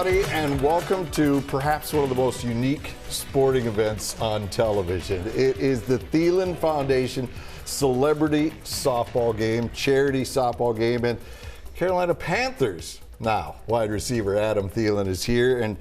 everybody, and welcome to perhaps one of the most unique sporting events on television. It is the Thielen Foundation Celebrity Softball Game, charity softball game, and Carolina Panthers now wide receiver Adam Thielen is here. And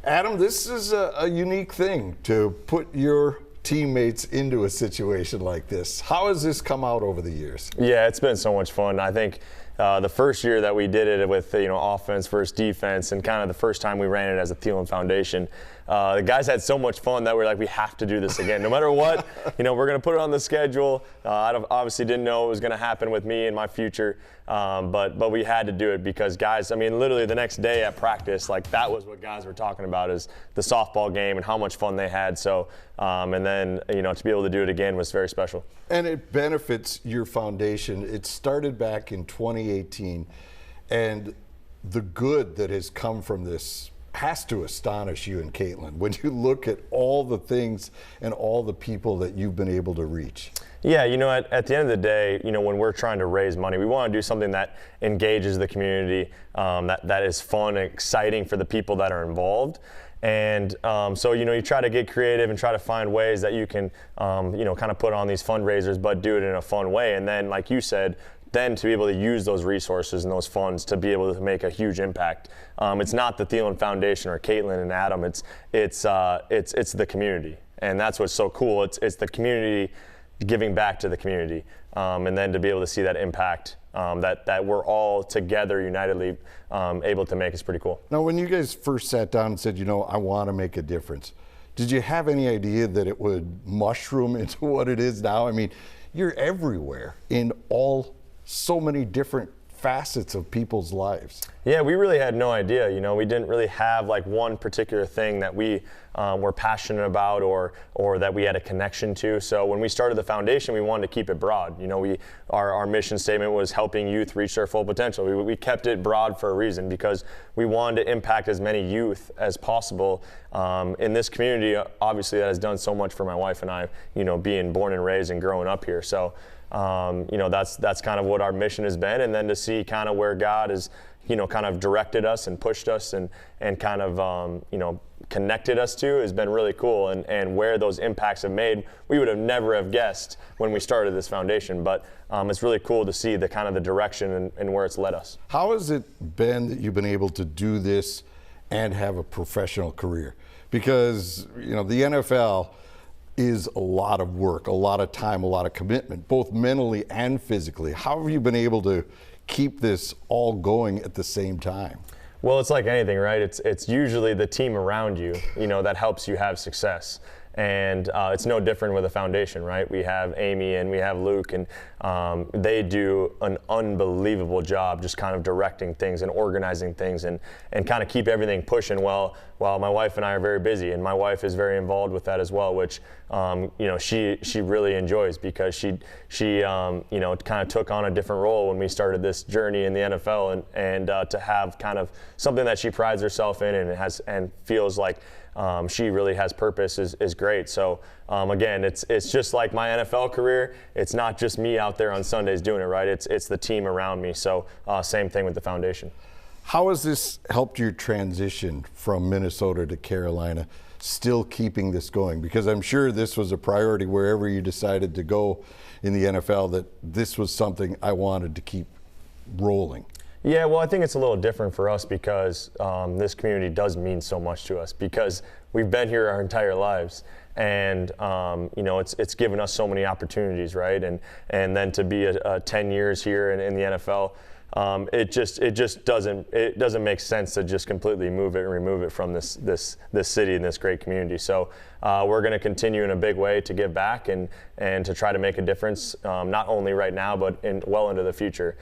Adam, this is a unique thing to put your teammates into a situation like this. How has this come out over the years? Yeah, it's been so much fun. I think the first year that we did it with offense versus defense, and kind of the first time we ran it as a Thielen Foundation, the guys had so much fun that we're like, we have to do this again. No matter what, we're going to put it on the schedule. I obviously didn't know it was going to happen with me in my future, but we had to do it because guys, I mean, literally the next day at practice, like that was what guys were talking about, is the softball game and how much fun they had. So, and then to be able to do it again was very special. And it benefits your foundation. It started back in 2018, and the good that has come from this has to astonish you and Caitlin when you look at all the things and all the people that you've been able to reach. Yeah, at the end of the day, when we're trying to raise money, we want to do something that engages the community, that is fun and exciting for the people that are involved. And so, you try to get creative and try to find ways that you can, kind of put on these fundraisers, but do it in a fun way. And then, like you said, then to be able to use those resources and those funds to be able to make a huge impact. It's not the Thielen Foundation or Caitlin and Adam. It's the community, and that's what's so cool. It's the community giving back to the community, and then to be able to see that impact that we're all together, unitedly able to make is pretty cool. Now, when you guys first sat down and said, I want to make a difference, did you have any idea that it would mushroom into what it is now? I mean, you're everywhere in so many different facets of people's lives. Yeah, we really had no idea. We didn't really have like one particular thing that we were passionate about or that we had a connection to. So when we started the foundation, we wanted to keep it broad. Our mission statement was helping youth reach their full potential. We kept it broad for a reason, because we wanted to impact as many youth as possible in this community. Obviously, that has done so much for my wife and I, being born and raised and growing up here. So that's kind of what our mission has been, and then to see kind of where God has kind of directed us and pushed us and kind of connected us to has been really cool, and where those impacts have made, we would have never have guessed when we started this foundation, but it's really cool to see the kind of the direction and where it's led us. How has it been that you've been able to do this and have a professional career? Because the NFL is a lot of work, a lot of time, a lot of commitment, both mentally and physically. How have you been able to keep this all going at the same time? Well, it's like anything, right? It's usually the team around you, that helps you have success. And it's no different with a foundation, right? We have Amy and we have Luke, and they do an unbelievable job just kind of directing things and organizing things and kind of keep everything pushing while my wife and I are very busy. And my wife is very involved with that as well, which she really enjoys, because she kind of took on a different role when we started this journey in the NFL, and to have kind of something that she prides herself in and feels like she really has purpose is great. So again, it's just like my NFL career. It's not just me out there on Sundays doing it, right? It's the team around me. So same thing with the foundation. How has this helped your transition from Minnesota to Carolina, still keeping this going? Because I'm sure this was a priority wherever you decided to go in the NFL, that this was something I wanted to keep rolling. Yeah, well, I think it's a little different for us because this community does mean so much to us, because we've been here our entire lives, and it's given us so many opportunities, right? And then to be 10 years here in the NFL, it just doesn't make sense to just completely move it and remove it from this city and this great community. So we're going to continue in a big way to give back and to try to make a difference, not only right now but well into the future.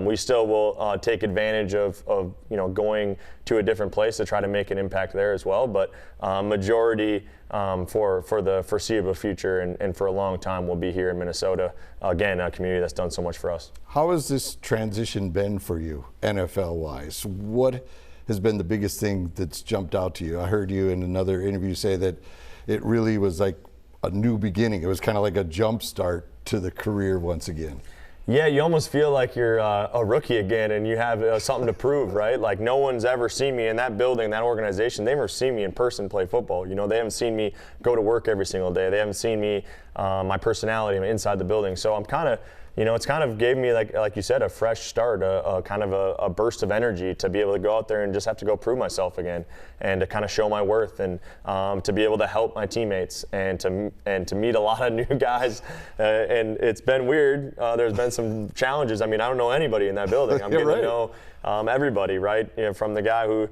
We still will take advantage of going to a different place to try to make an impact there as well, but majority for the foreseeable future and for a long time we'll be here in Minnesota, again, a community that's done so much for us. How has this transition been for you, NFL-wise? What has been the biggest thing that's jumped out to you? I heard you in another interview say that it really was like a new beginning. It was kind of like a jump start to the career once again. Yeah, you almost feel like you're a rookie again and you have something to prove, right? Like no one's ever seen me in that building, that organization. They've never seen me in person play football. You know, they haven't seen me go to work every single day. They haven't seen me, my personality inside the building. So I'm kind of, you know, it's kind of gave me, like you said, a fresh start, a kind of a burst of energy to be able to go out there and just have to go prove myself again and to kind of show my worth and to be able to help my teammates and to meet a lot of new guys. And it's been weird. There's been some challenges. I mean, I don't know anybody in that building. I'm getting to know everybody, right? You know, from the guy who,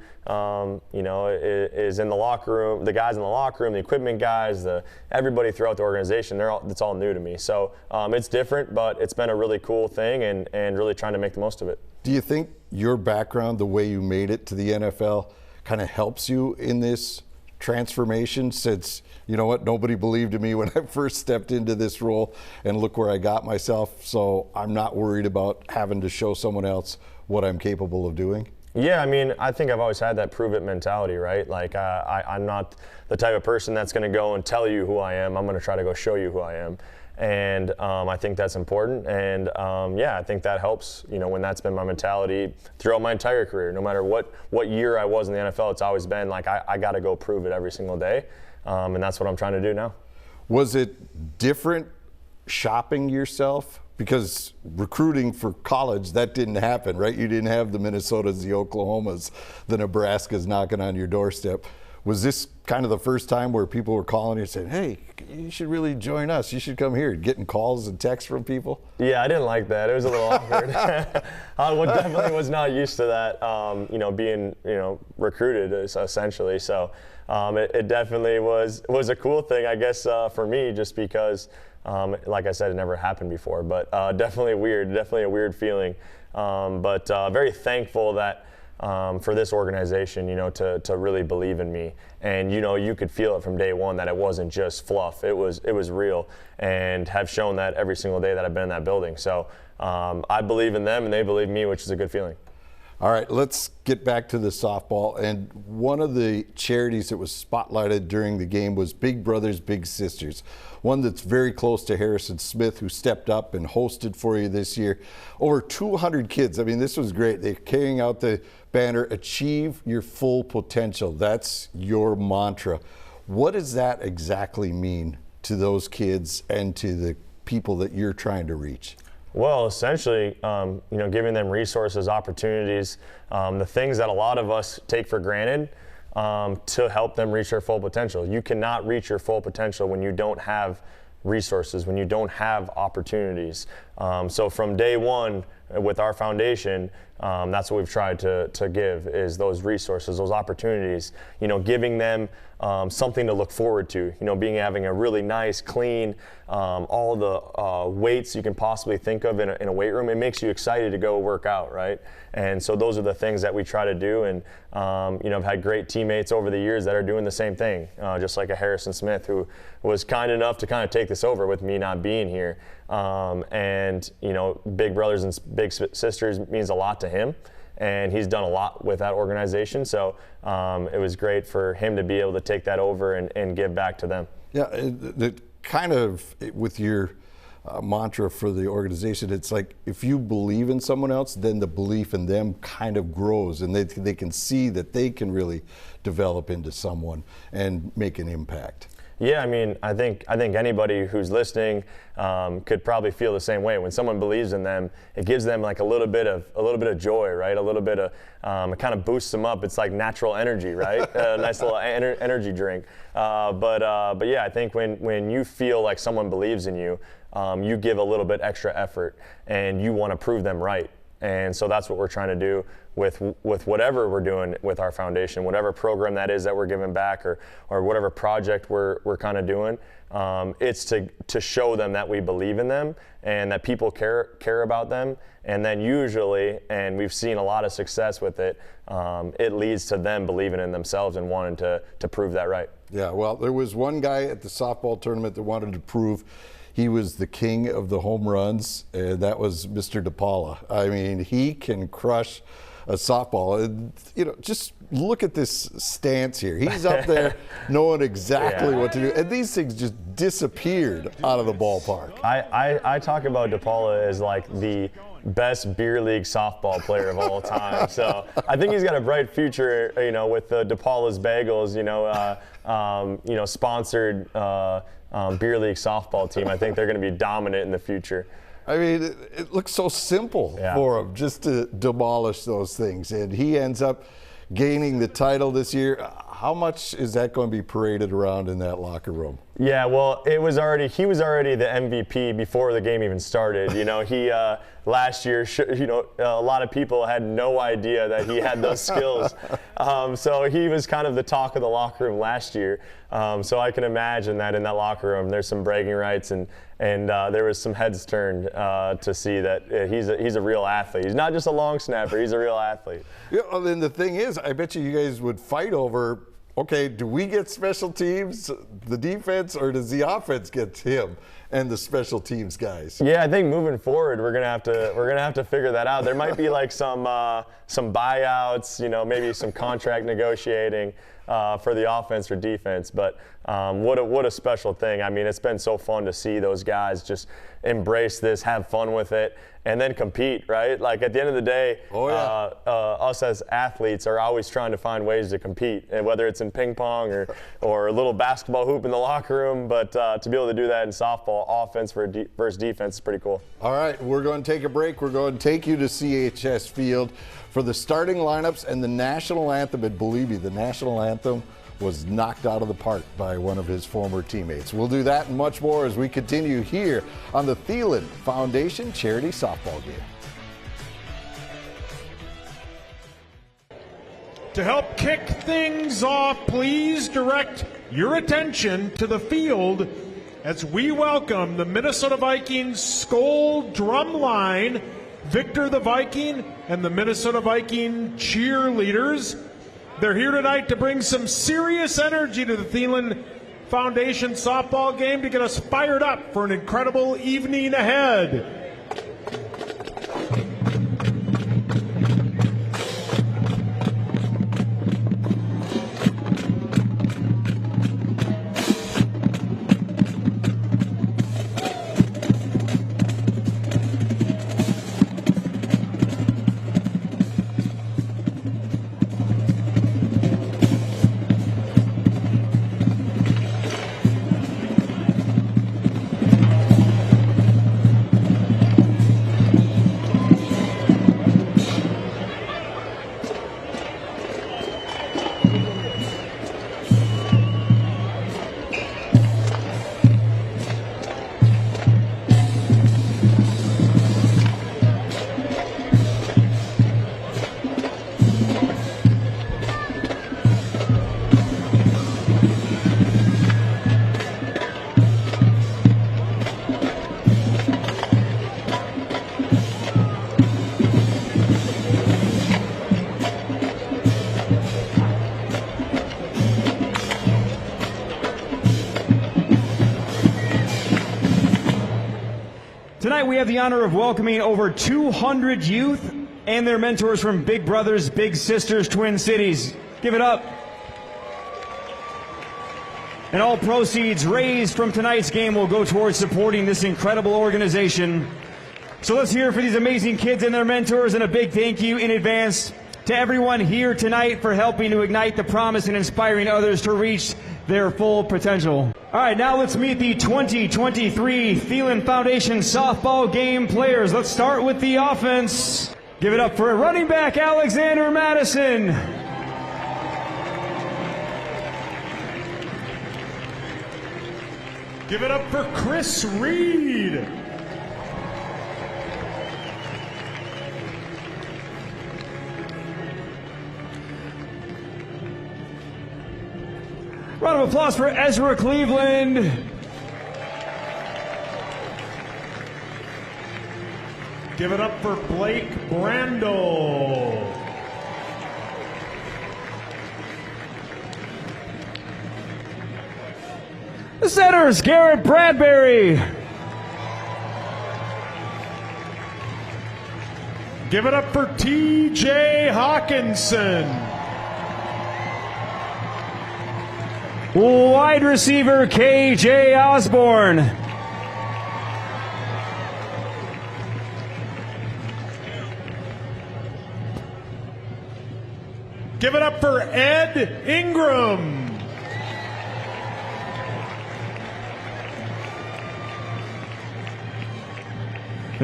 you know, is in the locker room, the guys in the locker room, the equipment guys, everybody throughout the organization. It's all new to me. So it's different, but it's been a really cool thing and really trying to make the most of it. Do you think your background, the way you made it to the NFL, kind of helps you in this transformation since, you know what, nobody believed in me when I first stepped into this role, and look where I got myself, so I'm not worried about having to show someone else what I'm capable of doing? Yeah, I mean, I think I've always had that prove it mentality, right? Like I'm not the type of person that's going to go and tell you who I am. I'm going to try to go show you who I am. And I think that's important. And yeah, I think that helps, you know, when that's been my mentality throughout my entire career. No matter what year I was in the NFL, it's always been like I got to go prove it every single day. And that's what I'm trying to do now. Was it different shopping yourself? Because recruiting for college, that didn't happen, right? You didn't have the Minnesotas, the Oklahomas, the Nebraskas knocking on your doorstep. Was this kind of the first time where people were calling you and saying, hey, you should really join us, you should come here, getting calls and texts from people? Yeah, I didn't like that. It was a little awkward. I definitely was not used to that, you know, being, you know, recruited essentially. So it definitely was a cool thing, I guess, for me, just because, like I said, it never happened before, but definitely a weird feeling. But very thankful that for this organization, you know, to really believe in me. And, you know, you could feel it from day one that it wasn't just fluff. It was real, and have shown that every single day that I've been in that building. So I believe in them and they believe in me, which is a good feeling. All right, let's get back to the softball. And one of the charities that was spotlighted during the game was Big Brothers Big Sisters, one that's very close to Harrison Smith, who stepped up and hosted for you this year. Over 200 kids. I mean, this was great. They're carrying out the banner, Achieve Your Full Potential. That's your mantra. What does that exactly mean to those kids and to the people that you're trying to reach? Well, essentially, you know, giving them resources, opportunities, the things that a lot of us take for granted to help them reach their full potential. You cannot reach your full potential when you don't have resources, when you don't have opportunities. So from day one with our foundation, that's what we've tried to give, is those resources, those opportunities, you know, giving them something to look forward to, you know, having a really nice, clean, all the weights you can possibly think of in a weight room. It makes you excited to go work out, right? And so those are the things that we try to do. And, you know, I've had great teammates over the years that are doing the same thing, just like a Harrison Smith, who was kind enough to kind of take this over with me not being here. And, you know, Big Brothers and Big Sisters means a lot to him, and he's done a lot with that organization. So it was great for him to be able to take that over and give back to them. Yeah, it kind of, with your mantra for the organization, it's like if you believe in someone else, then the belief in them kind of grows, and they can see that they can really develop into someone and make an impact. Yeah, I mean, I think anybody who's listening could probably feel the same way. When someone believes in them, it gives them like a little bit of joy, right? A little bit of it kind of boosts them up. It's like natural energy, right? A nice little energy drink. But yeah, I think when you feel like someone believes in you, you give a little bit extra effort, and you want to prove them right. And so that's what we're trying to do with whatever we're doing with our foundation, whatever program that is that we're giving back, or whatever project we're kind of doing. It's to show them that we believe in them and that people care about them. And then usually, and we've seen a lot of success with it, it leads to them believing in themselves and wanting to prove that right. Yeah, well, there was one guy at the softball tournament that wanted to prove he was the king of the home runs, and that was Mr. DePaula. I mean, he can crush softball. And, just look at this stance here. He's up there knowing exactly what to do. And these things just disappeared out of the ballpark. I talk about DePaula as like the best beer league softball player of all time. So I think he's got a bright future, with the DePaula's Bagels, sponsored beer league softball team. I think they're going to be dominant in the future. I mean, it looks so simple for him just to demolish those things. And he ends up gaining the title this year. How much is that going to be paraded around in that locker room? Yeah, well, he was already the MVP before the game even started. He last year, a lot of people had no idea that he had those skills. So he was kind of the talk of the locker room last year. So I can imagine that in that locker room, there's some bragging rights and there was some heads turned to see that he's a real athlete. He's not just a long snapper; he's a real athlete. Yeah, well, then the thing is, I bet you guys would fight over. Okay, do we get special teams, the defense, or does the offense get him and the special teams guys? Yeah, I think moving forward, we're gonna have to figure that out. There might be like some buyouts, maybe some contract negotiating for the offense or defense. But what a special thing. I mean, it's been so fun to see those guys just embrace this, have fun with it, and then compete, right? Like at the end of the day, us as athletes are always trying to find ways to compete, and whether it's in ping pong or a little basketball hoop in the locker room. But to be able to do that in softball, offense versus defense, is pretty cool. All right, we're going to take a break. We're going to take you to CHS Field for the starting lineups and the national anthem. And believe me, the national anthem was knocked out of the park by one of his former teammates. We'll do that and much more as we continue here on the Thielen Foundation Charity Softball Game. To help kick things off, please direct your attention to the field as we welcome the Minnesota Vikings Skol drum line, Victor the Viking, and the Minnesota Viking cheerleaders. They're here tonight to bring some serious energy to the Thielen Foundation softball game to get us fired up for an incredible evening ahead. Tonight we have the honor of welcoming over 200 youth and their mentors from Big Brothers, Big Sisters, Twin Cities. Give it up. And all proceeds raised from tonight's game will go towards supporting this incredible organization. So let's hear for these amazing kids and their mentors, and a big thank you in advance to everyone here tonight for helping to ignite the promise and inspiring others to reach their full potential. All right, now let's meet the 2023 Thielen Foundation softball game players. Let's start with the offense. Give it up for running back Alexander Madison. Give it up for Chris Reed. Round of applause for Ezra Cleveland. Give it up for Blake Brandel. The setters, Garrett Bradbury. Give Give it up for T.J. Hawkinson. Wide receiver K.J. Osborne. Give it up for Ed Ingram.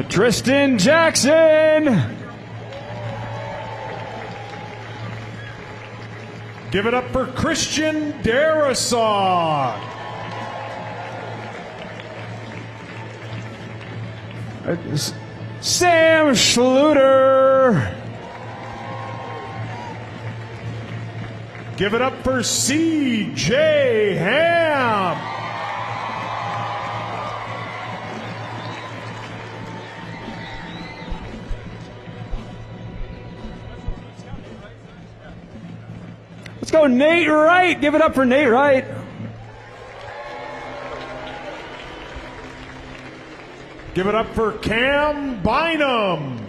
Tristan Jackson. Give it up for Christian Darasaw. Sam Schluter. Give it up for C.J. Ham. Let's go, Nate Wright. Give it up for Nate Wright. Give it up for Cam Bynum.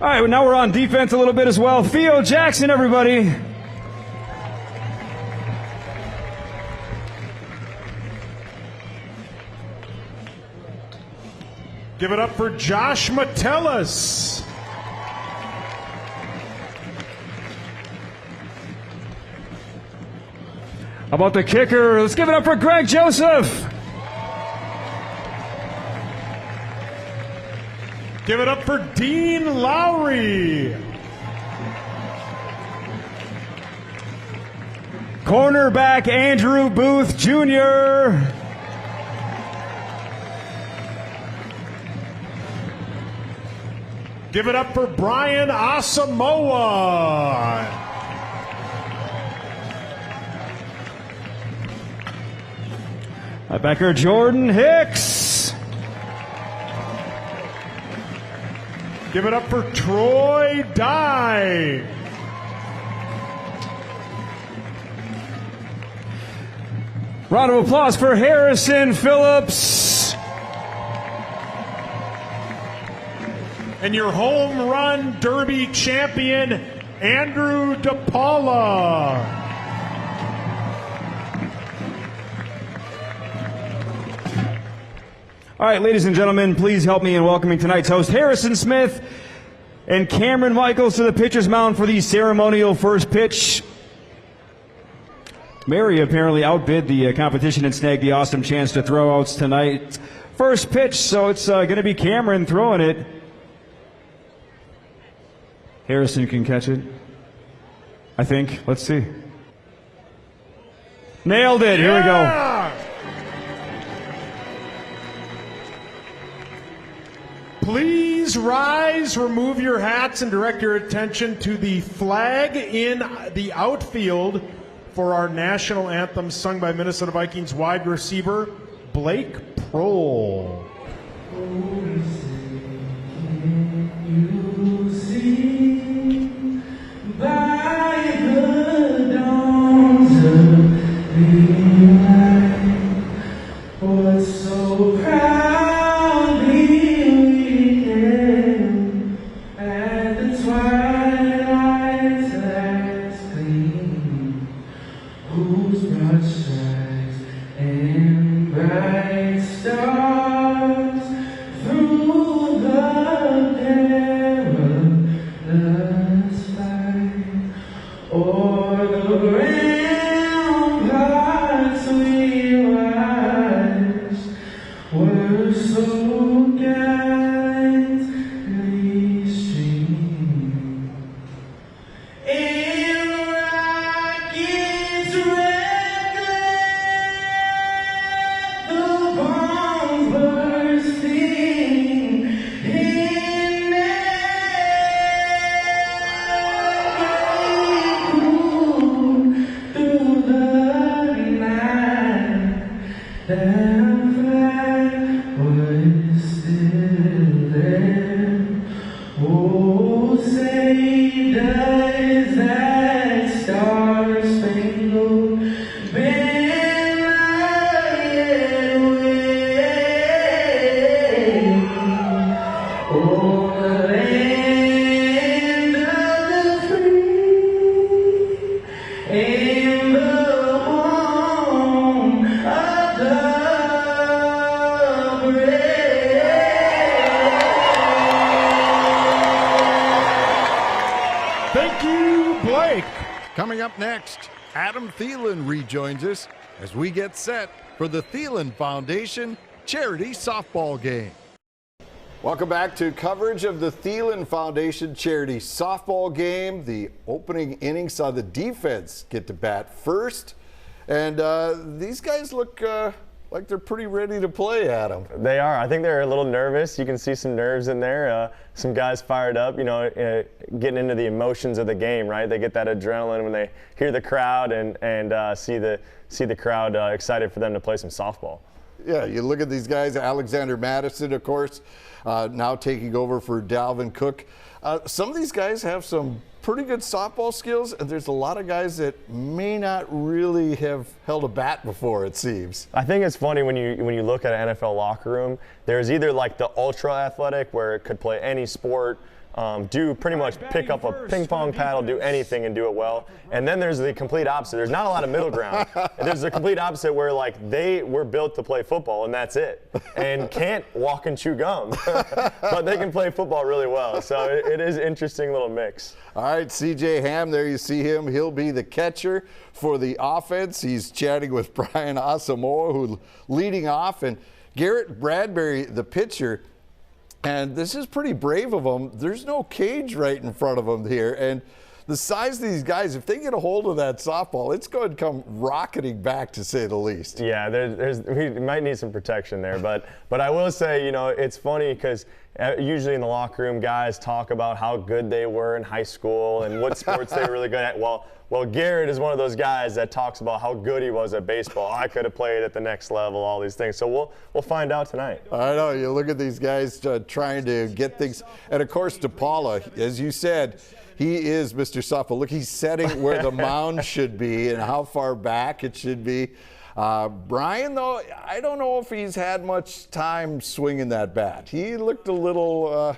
All right, well, now we're on defense a little bit as well. Theo Jackson, everybody. Give it up for Josh Metellus. How about the kicker? Let's give it up for Greg Joseph. Give it up for Dean Lowry. Cornerback Andrew Booth Jr. Give it up for Brian Asamoah. Linebacker Jordan Hicks. Give it up for Troy Dye. Round of applause for Harrison Phillips. And your home run derby champion, Andrew DePaula. All right, ladies and gentlemen, please help me in welcoming tonight's host, Harrison Smith and Cameron Michaels, to the pitcher's mound for the ceremonial first pitch. Mary apparently outbid the competition and snagged the awesome chance to throw outs tonight. First pitch, so it's going to be Cameron throwing it. Harrison can catch it, I think. Let's see. Nailed it. Here we go. Please rise, remove your hats, and direct your attention to the flag in the outfield for our national anthem sung by Minnesota Vikings wide receiver Blake Prohl. By the dawn's early light, what so proudly we hailed at the twilight's last gleam, whose broad stripes and bright stars through the perilous fight o'er the ramparts we watched were so gallantly streamed. In rockets red glare, the bombs bursting in air, cool through the night. That flag was still there. up next, Adam Thielen rejoins us as we get set for the Thielen Foundation charity softball game. Welcome back to coverage of the Thielen Foundation charity softball game. The opening inning saw the defense get to bat first, and these guys look like they're pretty ready to play, Adam. They are. I think they're a little nervous. You can see some nerves in there. Some guys fired up, getting into the emotions of the game, right? They get that adrenaline when they hear the crowd and see the crowd excited for them to play some softball. Yeah, you look at these guys, Alexander Madison, of course, now taking over for Dalvin Cook. Some of these guys have some pretty good softball skills, and there's a lot of guys that may not really have held a bat before, it seems. I think it's funny when you look at an NFL locker room, there's either like the ultra athletic where it could play any sport, do pretty much pick up a ping pong paddle, do anything and do it well. And then there's the complete opposite. There's not a lot of middle ground. There's the complete opposite where like they were built to play football and that's it. And can't walk and chew gum. But they can play football really well. So it is an interesting little mix. All right, CJ Ham, there you see him. He'll be the catcher for the offense. He's chatting with Brian Asamoah, who's leading off, and Garrett Bradbury, the pitcher. And this is pretty brave of them. There's no cage right in front of them here. And the size of these guys, if they get a hold of that softball, it's going to come rocketing back, to say the least. Yeah, we might need some protection there. But I will say, it's funny because usually in the locker room, guys talk about how good they were in high school and what sports they were really good at. Well, Garrett is one of those guys that talks about how good he was at baseball. I could have played at the next level, all these things. So we'll find out tonight. I know. You look at these guys trying to get things. And, of course, DePaula, as you said, he is Mr. Softball. Look, he's setting where the mound should be and how far back it should be. Brian, though, I don't know if he's had much time swinging that bat. He looked a little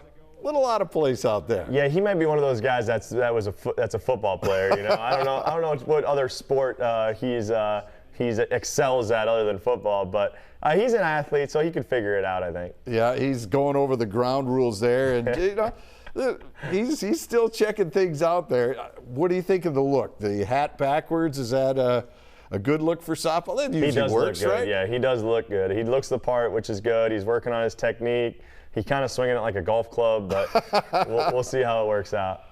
out of place out there. Yeah, he might be one of those guys that's a football player. I don't know what other sport he excels at other than football, but he's an athlete, so he can figure it out, I think. Yeah, he's going over the ground rules there, and he's still checking things out there. What do you think of the look? The hat backwards, is that a good look for softball? That usually works, look good. Right? Yeah, he does look good. He looks the part, which is good. He's working on his technique. He's kind of swinging it like a golf club, but we'll see how it works out.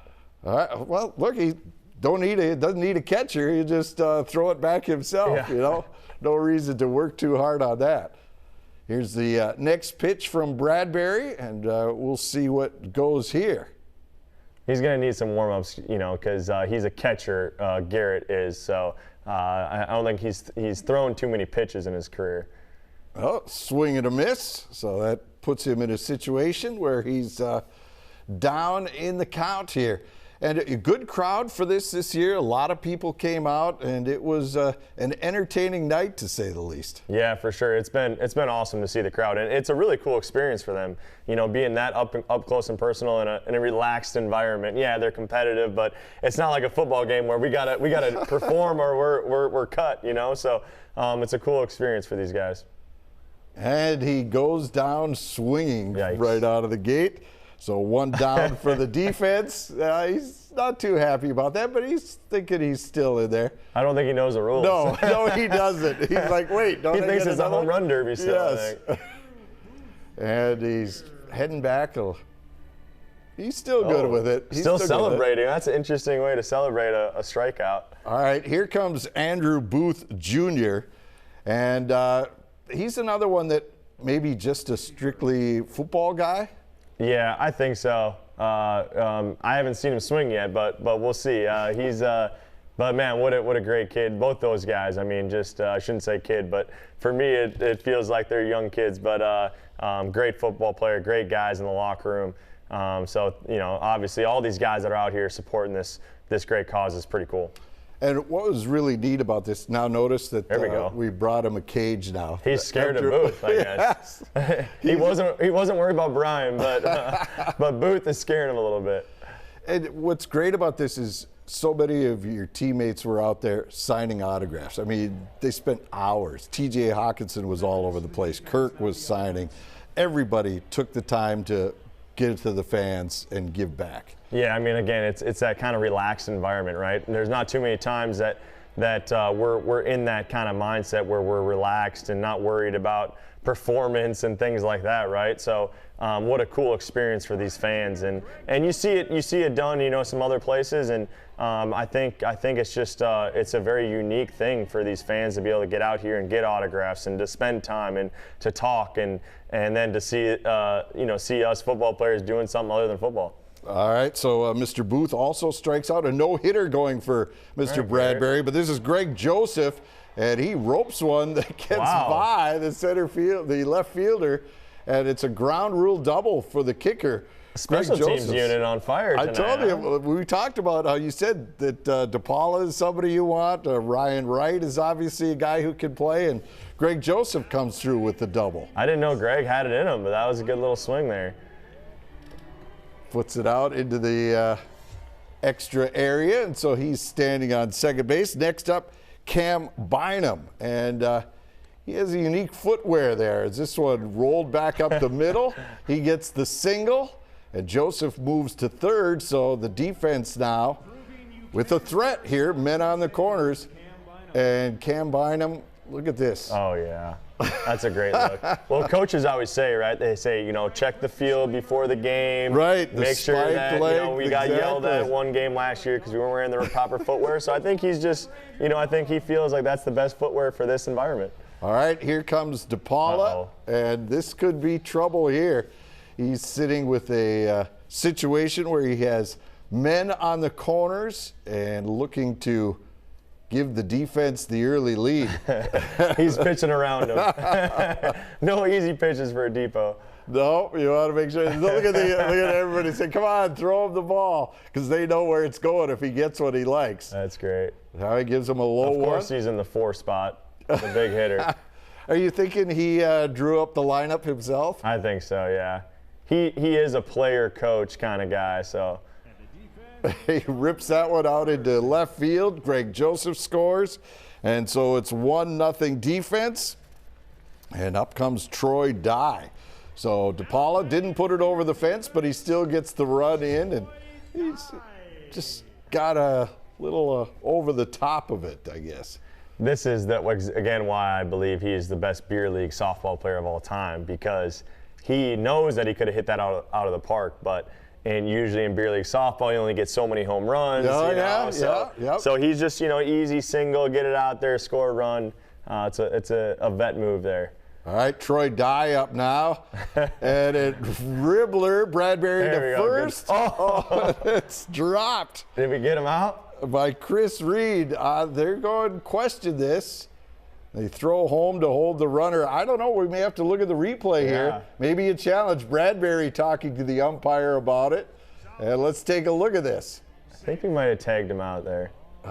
All right. Well, look, he doesn't need a catcher. He just throw it back himself. Yeah. No reason to work too hard on that. Here's the next pitch from Bradbury, and we'll see what goes here. He's going to need some warm-ups, because he's a catcher. Garrett is, so I don't think he's thrown too many pitches in his career. Oh, swing and a miss. So that puts him in a situation where he's down in the count here. And a good crowd for this year. A lot of people came out, and it was an entertaining night, to say the least. Yeah, for sure. It's been awesome to see the crowd, and it's a really cool experience for them. Being that up close and personal in a relaxed environment. Yeah, they're competitive, but it's not like a football game where we gotta perform or we're cut. So it's a cool experience for these guys. And he goes down swinging. Yikes. Right out of the gate. So one down for the defense. He's not too happy about that, but he's thinking he's still in there. I don't think he knows the rules. No, he doesn't. He's like, wait, don't he thinks it's a home run derby still. Yes. I think. And he's heading back. He's still good with it. He's still celebrating. That's an interesting way to celebrate a strikeout. All right, here comes Andrew Booth Jr. And he's another one that maybe just a strictly football guy. Yeah, I think so. I haven't seen him swing yet, but we'll see. But man, what a great kid. Both those guys. I mean, I shouldn't say kid, but for me, it feels like they're young kids. But great football player, great guys in the locker room. So obviously, all these guys that are out here supporting this great cause is pretty cool. And what was really neat about this, now notice that we brought him a cage now. He's scared of Booth, I guess. Yes. he wasn't worried about Brian, but Booth is scaring him a little bit. And what's great about this is so many of your teammates were out there signing autographs. I mean, they spent hours. T.J. Hawkinson was all over the place. Kirk was signing. Everybody took the time to get it to the fans and give back. Yeah, I mean, again, it's that kind of relaxed environment, right? And there's not too many times that we're in that kind of mindset where we're relaxed and not worried about performance and things like that, right? So what a cool experience for these fans, and you see it done, you know, some other places, and I think it's just it's a very unique thing for these fans to be able to get out here and get autographs and to spend time and to talk and then to see see us football players doing something other than football. All right, so Mr. Booth also strikes out, a no-hitter going for Mr. Bradbury, but this is Greg Joseph, and he ropes one that gets by the left fielder, and it's a ground rule double for the kicker. Special teams unit on fire tonight. I told you, we talked about how you said that DePaula is somebody you want. Ryan Wright is obviously a guy who can play, and Greg Joseph comes through with the double. I didn't know Greg had it in him, but that was a good little swing there. Puts it out into the extra area, and so he's standing on second base. Next up, Cam Bynum, and he has a unique footwear there. As this one rolled back up the middle, he gets the single, and Joseph moves to third, so the defense now with a threat here, men on the corners, and Cam Bynum, look at this. Oh, yeah. That's a great look. Well, coaches always say, right? They say, you know, check the field before the game. Right. Make sure that, we got yelled at one game last year because we weren't wearing the proper footwear. So I think he's just, I think he feels like that's the best footwear for this environment. All right, here comes DePaula, and this could be trouble here. He's sitting with a situation where he has men on the corners and looking to give the defense the early lead. He's pitching around him. No easy pitches for a Depot. No, you want to make sure. Look at everybody say, come on, throw him the ball, because they know where it's going if he gets what he likes. That's great. Now he gives him a low one. Of course he's in the 4 spot, the big hitter. Are you thinking he drew up the lineup himself? I think so, yeah. He is a player coach kind of guy, so. He rips that one out into left field. Greg Joseph scores. And so it's 1-0 defense. And up comes Troy Dye. So DePaula didn't put it over the fence, but he still gets the run in. And he's just got a little over the top of it, I guess. This is, again, why I believe he is the best beer league softball player of all time, because he knows that he could have hit that out of the park, and usually in beer league softball, you only get so many home runs. So he's just, easy single, get it out there, score a run. It's a vet move there. All right, Troy Dye up now. And Dribbler, Bradbury to first. Oh, it's dropped. Did we get him out? By Chris Reed. They're going to question this. They throw home to hold the runner. I don't know. We may have to look at the replay here. Maybe a challenge. Bradbury talking to the umpire about it. And let's take a look at this. I think we might have tagged him out there.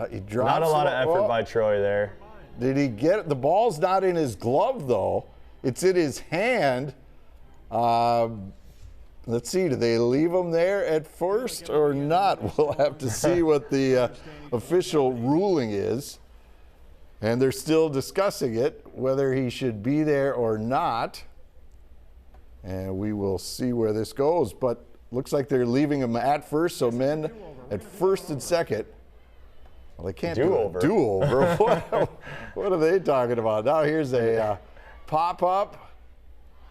He drops. Not a lot of effort by Troy there. Did he get it? The ball's not in his glove, though. It's in his hand. Let's see. Do they leave him there at first or not? We'll have to see what the official ruling is. And they're still discussing it, whether he should be there or not. And we will see where this goes. But looks like they're leaving him at first, so men at first and second. Well, they can't do a do-over. What are they talking about? Now here's a pop-up.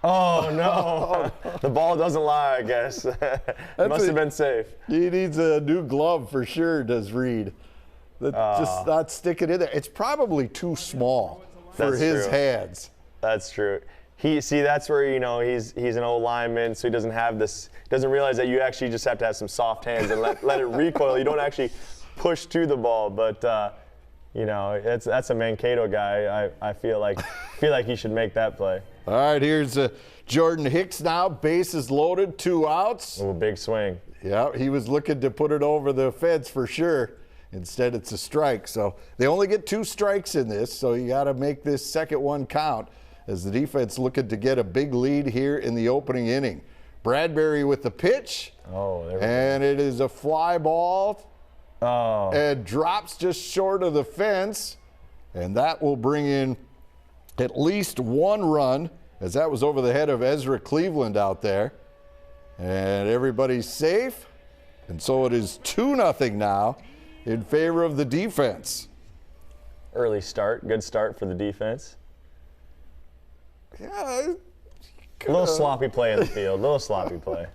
Oh, no. The ball doesn't lie, I guess. It must have been safe. He needs a new glove for sure, does Reed. Just not stick it in there. It's probably too small for his hands. That's true. That's where, he's an old lineman, so he doesn't have this, doesn't realize that you actually just have to have some soft hands and let it recoil. You don't actually push to the ball, but that's a Mankato guy. I feel like he should make that play. All right, here's Jordan Hicks now. Bases loaded, 2 outs. Oh, big swing. Yeah, he was looking to put it over the fence for sure. Instead, it's a strike. So they only get 2 strikes in this, so you got to make this second one count as the defense looking to get a big lead here in the opening inning. Bradbury with the pitch. Oh, there we go. And it is a fly ball. Oh. And drops just short of the fence. And that will bring in at least 1 run, as that was over the head of Ezra Cleveland out there. And everybody's safe. And so it is 2-0 now in favor of the defense. Early start, good start for the defense. Yeah, A little sloppy play in the field, a little sloppy play.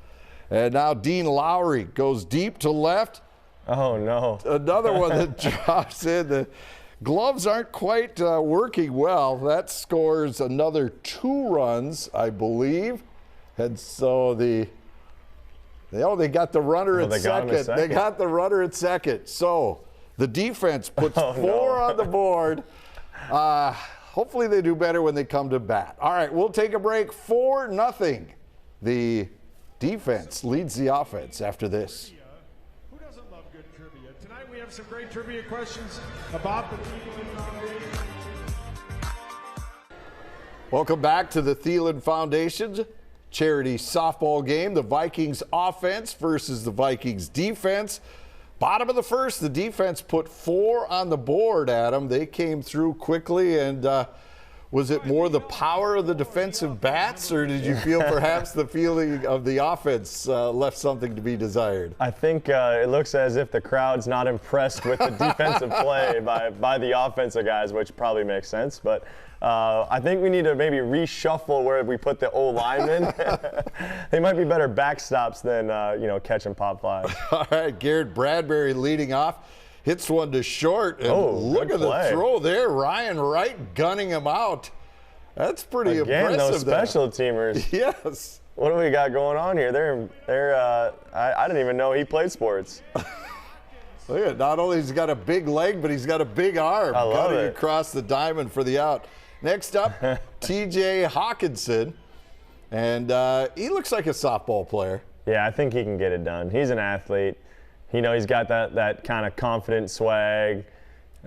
and now Dean Lowry goes deep to left. Oh, no. Another one that drops in. The gloves aren't quite working well. That scores another 2 runs, I believe. And so they got the runner at second. They got the runner at second. So the defense puts 4 on the board. Hopefully they do better when they come to bat. All right, we'll take a break. 4-0. The defense leads the offense after this. Who doesn't love good trivia? Tonight we have some great trivia questions about the Thielen Foundation. Welcome back to the Thielen Foundation's charity softball game. The Vikings offense versus the Vikings defense. Bottom of the first, the defense put 4 on the board, Adam. They came through quickly, and was it more the power of the defensive bats, or did you feel perhaps the feeling of the offense left something to be desired? I think it looks as if the crowd's not impressed with the defensive play by the offensive guys, which probably makes sense. But I think we need to maybe reshuffle where we put the linemen. They might be better backstops than catch and pop flies. All right, Garrett Bradbury leading off. Hits one to short, and look at the throw there. Ryan Wright gunning him out. That's pretty impressive. Again, those special teamers. Yes. What do we got going on here? I didn't even know he played sports. Look at it. Not only he's got a big leg, but he's got a big arm. I love Cutting it. across the diamond for the out. Next up, TJ Hawkinson, and he looks like a softball player. Yeah, I think he can get it done. He's an athlete. He's got that kind of confident swag.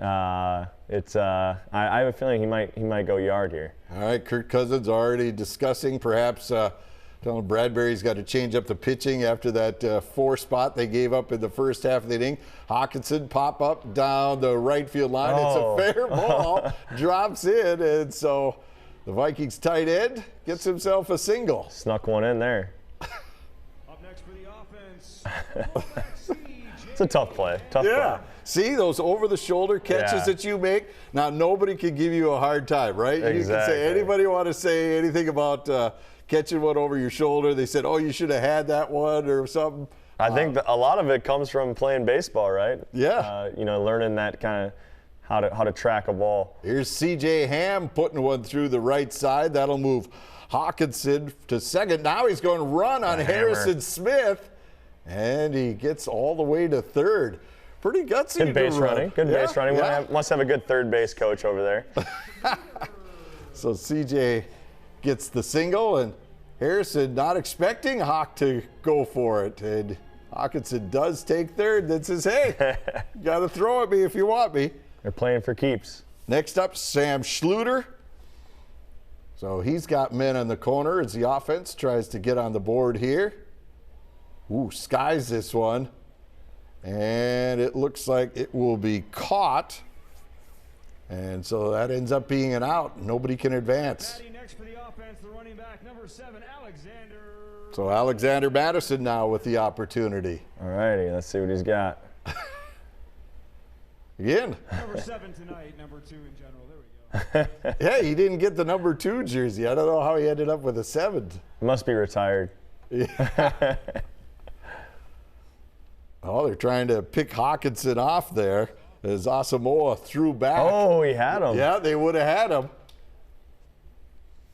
I have a feeling he might go yard here. All right, Kirk Cousins already discussing perhaps telling Bradbury's got to change up the pitching after that 4 spot they gave up in the first half of the inning. Hawkinson pop up down the right field line. It's a fair ball, drops in, and so the Vikings tight end gets himself a single. Snuck one in there. Up next for the offense. It's a tough play. Tough play. See those over-the-shoulder catches that you make? Now, nobody can give you a hard time, right? Exactly. You can say, anybody want to say anything about catching one over your shoulder? They said, oh, you should have had that one or something. I think a lot of it comes from playing baseball, right? Yeah. Learning that kind of how to track a ball. Here's C.J. Ham putting one through the right side. That'll move Hawkinson to second. Now he's going to run on Harrison Smith, and he gets all the way to third. Pretty gutsy. Good base running. Good base running. Must have a good third base coach over there. So C.J. gets the single, and Harrison not expecting Hawk to go for it. And Hawkinson does take third, then says, hey, you got to throw at me if you want me. They're playing for keeps. Next up, Sam Schluter. So he's got men on the corner as the offense tries to get on the board here. Ooh, skies this one. And it looks like it will be caught. And so that ends up being an out. Nobody can advance. Next for the offense, the running back, number 7, Alexander. So Alexander Madison now with the opportunity. All righty, let's see what he's got. Again. Number 7 tonight, number 2 in general. There we go. Yeah, he didn't get the number 2 jersey. I don't know how he ended up with a 7. Must be retired. Oh, they're trying to pick Hawkinson off there as Asamoah threw back. Oh, he had him. Yeah, they would have had him.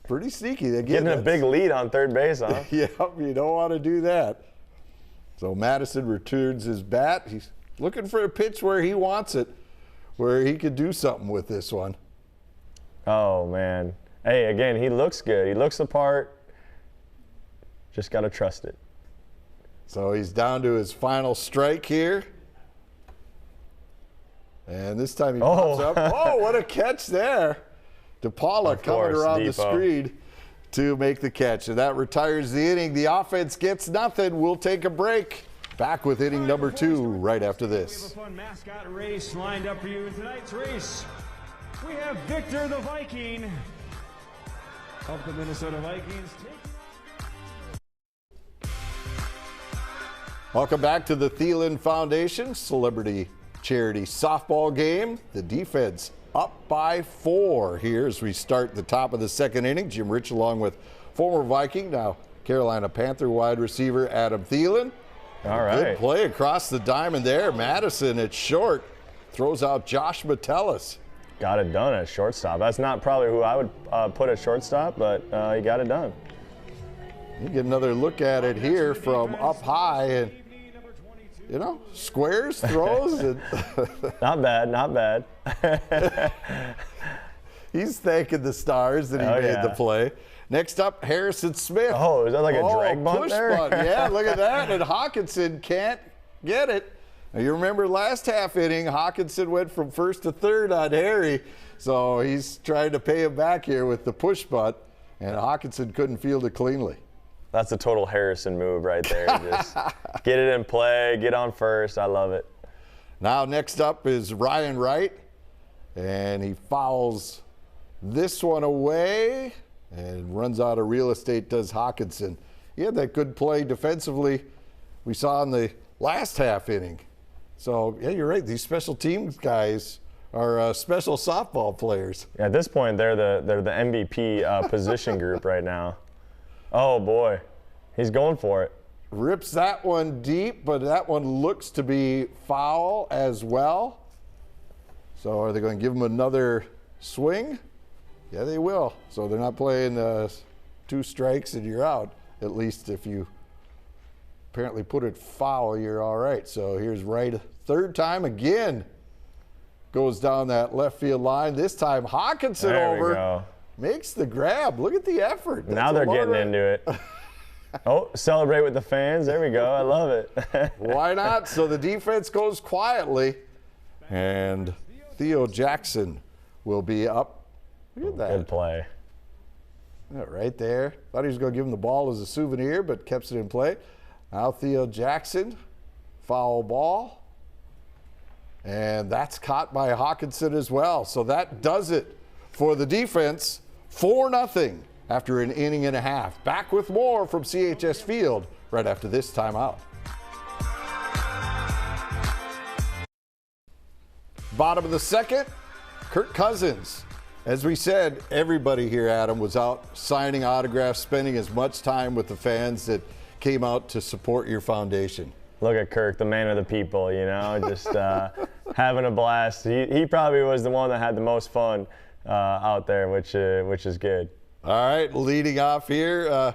Pretty sneaky. They're Getting a big lead on third base, huh? Yeah, you don't want to do that. So Madison returns his bat. He's looking for a pitch where he wants it, where he could do something with this one. Oh, man. Hey, again, he looks good. He looks the part. Just got to trust it. So he's down to his final strike here. And this time he pops up. Oh, what a catch there. DePaula coming around the screen to make the catch. And that retires the inning. The offense gets nothing. We'll take a break. Back with inning number 2 right after this. We have a fun mascot race lined up for you in tonight's race. We have Victor the Viking of the Minnesota Vikings. Welcome back to the Thielen Foundation Celebrity Charity Softball Game. The defense up by 4 here as we start the top of the second inning. Jim Rich along with former Viking, now Carolina Panther wide receiver Adam Thielen. All right. Good play across the diamond there. Madison at short throws out Josh Metellus. Got it done at shortstop. That's not probably who I would put at shortstop, but he got it done. You get another look at it here from up high, and you know, squares, throws. And Not bad, not bad. he's thanking the stars that he made the play. Next up, Harrison Smith. Oh, is that like a drag bunt push there? bunt. Yeah, look at that. And Hawkinson can't get it. Now, you remember last half inning, Hawkinson went from first to third on Harry. So he's trying to pay him back here with the push bunt. And Hawkinson couldn't field it cleanly. That's a total Harrison move right there. Just get it in play, get on first. I love it. Now next up is Ryan Wright. And he fouls this one away and runs out of real estate, does Hawkinson. He had that good play defensively we saw in the last half inning. So, yeah, you're right. These special teams guys are special softball players. Yeah, at this point, they're the MVP position group right now. Oh, boy. He's going for it. Rips that one deep, but that one looks to be foul as well. So are they going to give him another swing? Yeah, they will. So they're not playing 2 strikes and you're out. At least if you apparently put it foul, you're all right. So here's Wright, third time again. Goes down that left field line. This time Hawkinson There over. we go. Makes the grab. Look at the effort. Now they're getting into it. Oh, celebrate with the fans. There we go. I love it. Why not? So the defense goes quietly. And Theo Jackson will be up. Look at that. Good play. Yeah, right there. Thought he was going to give him the ball as a souvenir, but kept it in play. Now Theo Jackson, foul ball. And that's caught by Hawkinson as well. So that does it for the defense. 4-0 after an inning and a half. Back with more from CHS Field right after this timeout. Bottom of the second, Kirk Cousins. As we said, everybody here, Adam, was out signing autographs, spending as much time with the fans that came out to support your foundation. Look at Kirk, the man of the people, you know, just having a blast. He probably was the one that had the most fun out there, which is good. All right, leading off here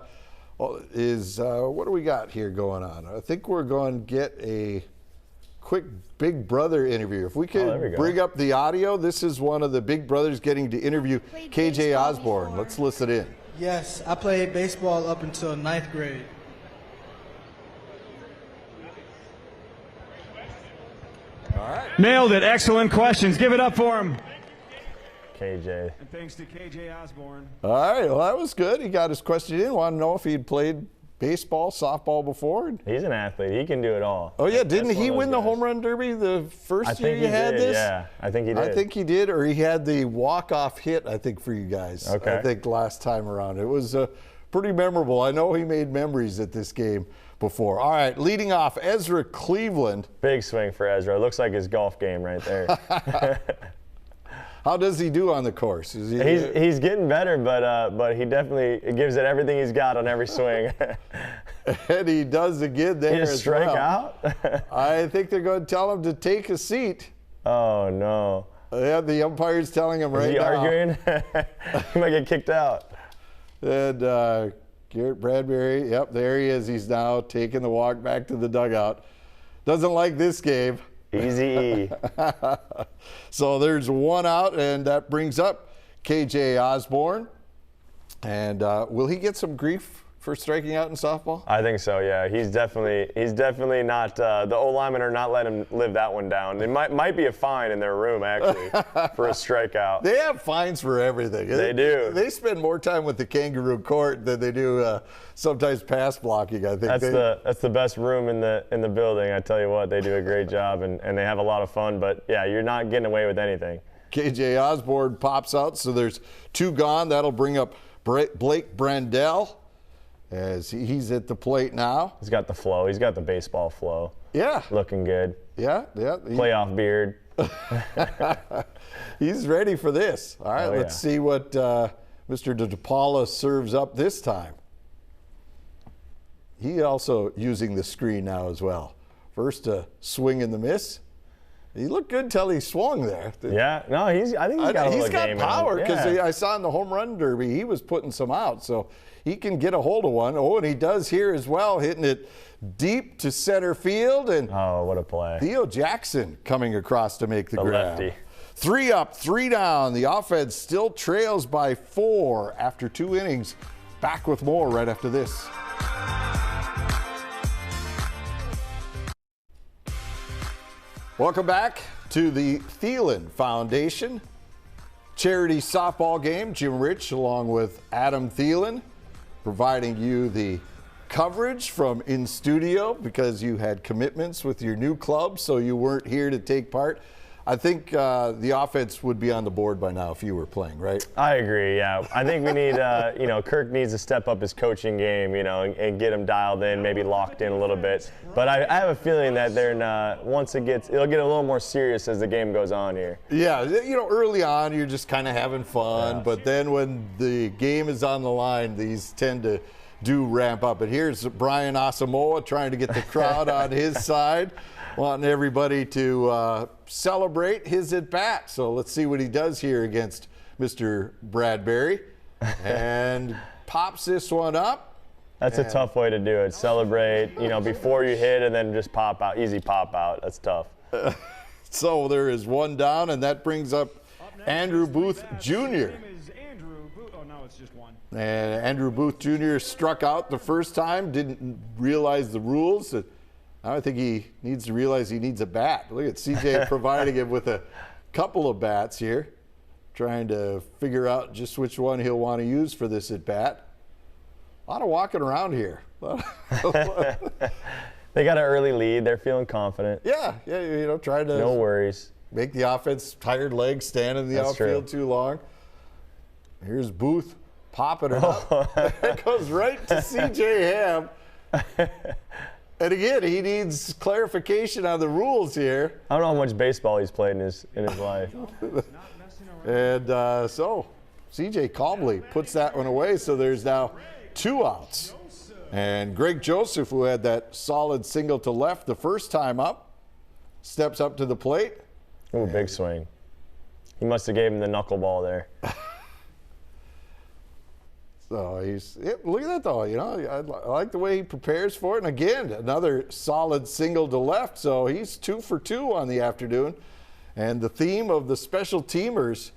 is what do we got here going on? I think we're going to get a quick Big Brother interview. If we could bring up the audio, this is one of the Big Brothers getting to interview KJ Osborne. Let's listen in. Yes, I played baseball up until 9th grade. Nailed it. Excellent questions. Give it up for him. KJ. And thanks to KJ Osborne. All right, well, that was good. He got his question in. Want to know if he'd played baseball, softball before? He's an athlete. He can do it all. Oh, yeah. Didn't he win the home run derby the first year you had this? Yeah, I think he did. I think he did, or he had the walk-off hit, I think, for you guys. Okay. I think last time around. It was pretty memorable. I know he made memories at this game before. All right, leading off, Ezra Cleveland. Big swing for Ezra. Looks like his golf game right there. How does he do on the course? Is he, he's getting better, but he definitely gives it everything he's got on every swing. And he does again there as strike well. out? I think they're going to tell him to take a seat. Oh, no. Yeah, the umpire's telling him right now. Is he arguing? He might get kicked out. And Garrett Bradbury, yep, there he is. He's now taking the walk back to the dugout. Doesn't like this game. Easy E. So there's one out, and that brings up KJ Osborne. And will he get some grief for striking out in softball? I think so, yeah. He's definitely not, the O-linemen are not letting him live that one down. It might be a fine in their room, actually, for a strikeout. They have fines for everything. They do. They spend more time with the kangaroo court than they do sometimes pass blocking, I think. That's the best room in the building. I tell you what, they do a great job, and they have a lot of fun. But, yeah, you're not getting away with anything. KJ Osborne pops out, so there's 2 gone. That'll bring up Blake Brandell. as he's at the plate now. He's got the flow. He's got the baseball flow. Yeah. Looking good. Yeah. Playoff beard. He's ready for this. All right, let's see what Mr. DePaula serves up this time. He also using the screen now as well. First a swing and the miss. He looked good till he swung there. Yeah, no, I think he's got power because yeah. I saw in the home run derby he was putting some out, so he can get a hold of one. Oh, and he does here as well, hitting it deep to center field. And oh, what a play! Theo Jackson coming across to make the grab. Lefty. 3 up, 3 down. The offense still trails by 4 after 2 innings. Back with more right after this. Welcome back to the Thielen Foundation charity softball game. Jim Rich along with Adam Thielen providing you the coverage from in studio because you had commitments with your new club, so you weren't here to take part. I think the offense would be on the board by now if you were playing, right? I agree, yeah. I think we need, Kirk needs to step up his coaching game, and get him dialed in, maybe locked in a little bit. But I have a feeling that it'll get a little more serious as the game goes on here. Yeah, early on you're just kind of having fun, but then when the game is on the line, these tend to ramp up. And here's Brian Asamoah trying to get the crowd on his side, wanting everybody to celebrate his at-bat. So let's see what he does here against Mr. Bradbury. And pops this one up. That's a tough way to do it. Celebrate, before you hit and then just pop out, easy pop out. That's tough. So there is 1 down, and that brings up Andrew Booth Jr. And Andrew Booth Jr. struck out the first time, didn't realize the rules. I think he needs to realize he needs a bat. Look at CJ providing him with a couple of bats here, trying to figure out just which one he'll want to use for this at bat. A lot of walking around here. They got an early lead. They're feeling confident. Yeah, trying to no worries. Make the offense tired legs stand in the outfield too long. Here's Booth popping it up. It goes right to CJ Ham. And again, he needs clarification on the rules here. I don't know how much baseball he's played in his life. And so CJ calmly puts that one away. So there's now 2 outs. And Greg Joseph, who had that solid single to left the first time up, steps up to the plate. Ooh, big swing. He must have gave him the knuckleball there. So look at that though, I like the way he prepares for it. And again, another solid single to left. So he's 2 for 2 on the afternoon. And the theme of the special teamers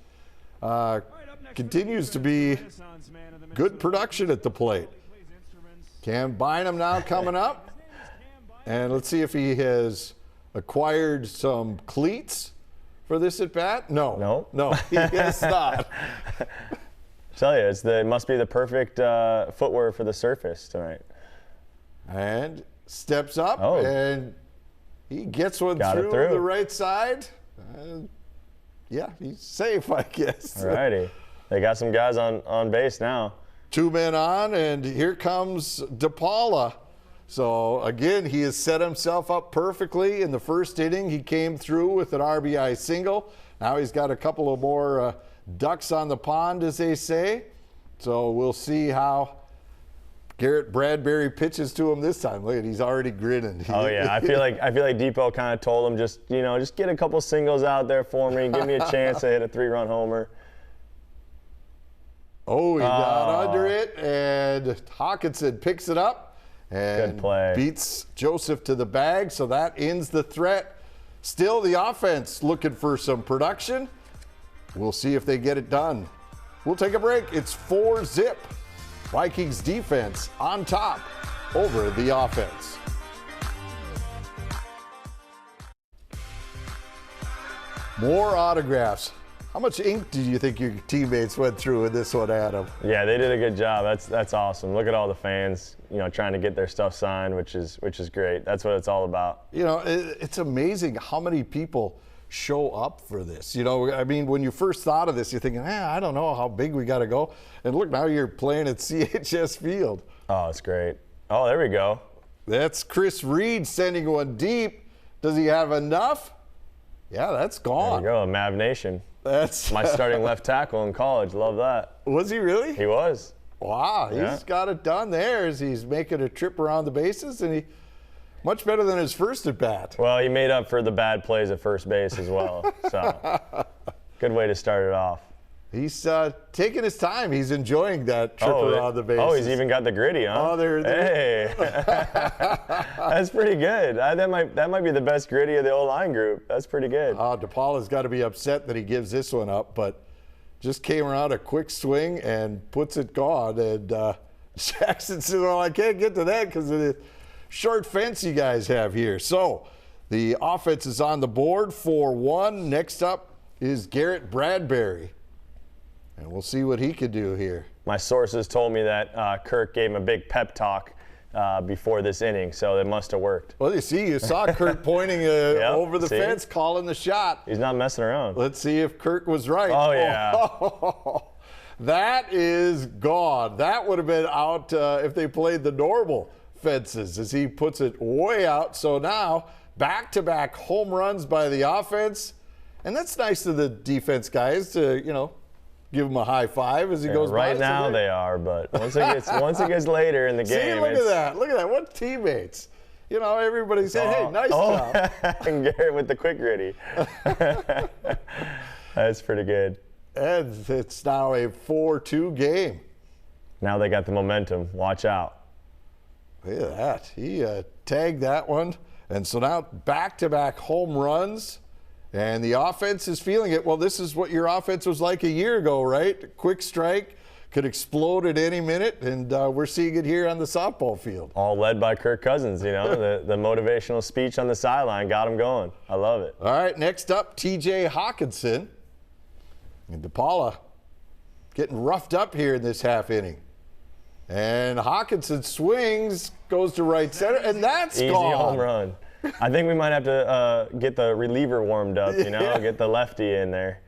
continues to be good production at the plate. Cam Bynum now coming up. And let's see if he has acquired some cleats for this at bat. No, he has not. Tell you, it must be the perfect footwear for the surface tonight. And steps up, and he gets one through the right side. Yeah, he's safe, I guess. All righty. They got some guys on base now. 2 men on, and here comes DePaula. So, again, he has set himself up perfectly. In the first inning, he came through with an RBI single. Now he's got a couple of more ducks on the pond, as they say. So we'll see how Garrett Bradbury pitches to him this time. Look, he's already grinning. Oh yeah, I feel like Depot kind of told him just get a couple singles out there for me, give me a chance to hit a 3-run homer. Oh, he got under it, and Hawkinson picks it up and good play. Beats Joseph to the bag. So that ends the threat. Still, the offense looking for some production. We'll see if they get it done. We'll take a break. It's 4-zip. Vikings defense on top over the offense. More autographs. How much ink do you think your teammates went through in this one, Adam? Yeah, they did a good job. That's awesome. Look at all the fans, trying to get their stuff signed, which is great. That's what it's all about. It's amazing how many people show up for this? You know, I mean, when you first thought of this, you're thinking, I don't know how big we got to go. And look, now you're playing at CHS Field. Oh, it's great. Oh, there we go. That's Chris Reed sending one deep. Does he have enough? Yeah, that's gone. There we go, Mav Nation. That's My starting left tackle in college. Love that. Was he really? He was. Wow, Yeah. he's got it done there as he's making a trip around the bases, and he much better than his first at bat. Well, he made up for the bad plays at first base as well. So, good way to start it off. He's taking his time. He's enjoying that trip around the bases. Oh, he's even got the gritty, huh? Oh, there. Hey, that's pretty good. That might be the best gritty of the O-line group. That's pretty good. DePaula's got to be upset that he gives this one up, but just came around a quick swing and puts it gone. And Jackson said, well, I can't get to that because of the short fence you guys have here. So the offense is on the board for 1. Next up is Garrett Bradbury. And we'll see what he could do here. My sources told me that Kirk gave him a big pep talk before this inning, so it must have worked. Well, you saw Kirk pointing over the fence, calling the shot. He's not messing around. Let's see if Kirk was right. Oh, yeah. Oh, that is gone. That would have been out if they played the normal fences, as he puts it way out. So now, back-to-back home runs by the offense. And that's nice of the defense guys to, give him a high five as he goes by. Right now they are, but once it gets later in the game. See, look at that. Look at that. What teammates. Everybody said, hey, nice job. And Garrett with the quick gritty. That's pretty good. And it's now a 4-2 game. Now they got the momentum. Watch out. Look at that. He tagged that one. And so now back-to-back home runs. And the offense is feeling it. Well, this is what your offense was like a year ago, right? Quick strike, could explode at any minute, and we're seeing it here on the softball field. All led by Kirk Cousins, the motivational speech on the sideline got him going. I love it. All right, next up, TJ Hawkinson. And DePaula getting roughed up here in this half inning. And Hawkinson swings, goes to right center, and that's Easy gone. home run. I think we might have to get the reliever warmed up, get the lefty in there.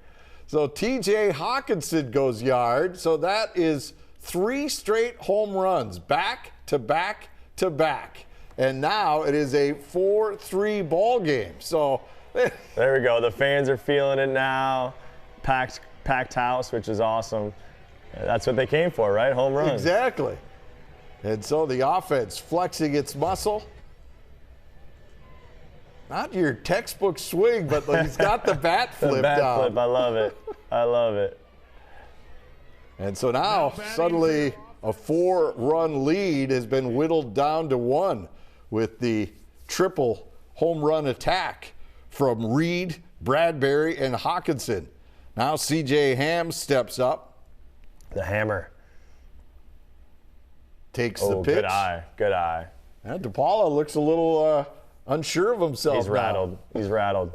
So TJ Hawkinson goes yard. So that is 3 straight home runs, back to back to back. And now it is a 4-3 ball game. So there we go. The fans are feeling it now. Packed house, which is awesome. That's what they came for, right? Home runs. Exactly. And so the offense flexing its muscle. Not your textbook swing, but he's got the bat flip bat down. flip, I love it. I love it. And so now suddenly a 4-run lead has been whittled down to 1 with the triple home run attack from Reed, Bradbury, and Hawkinson. Now C.J. Ham steps up. The hammer. Takes the pitch. Good eye. Good eye. And DePaula looks a little unsure of himself. He's rattled. Now. He's rattled.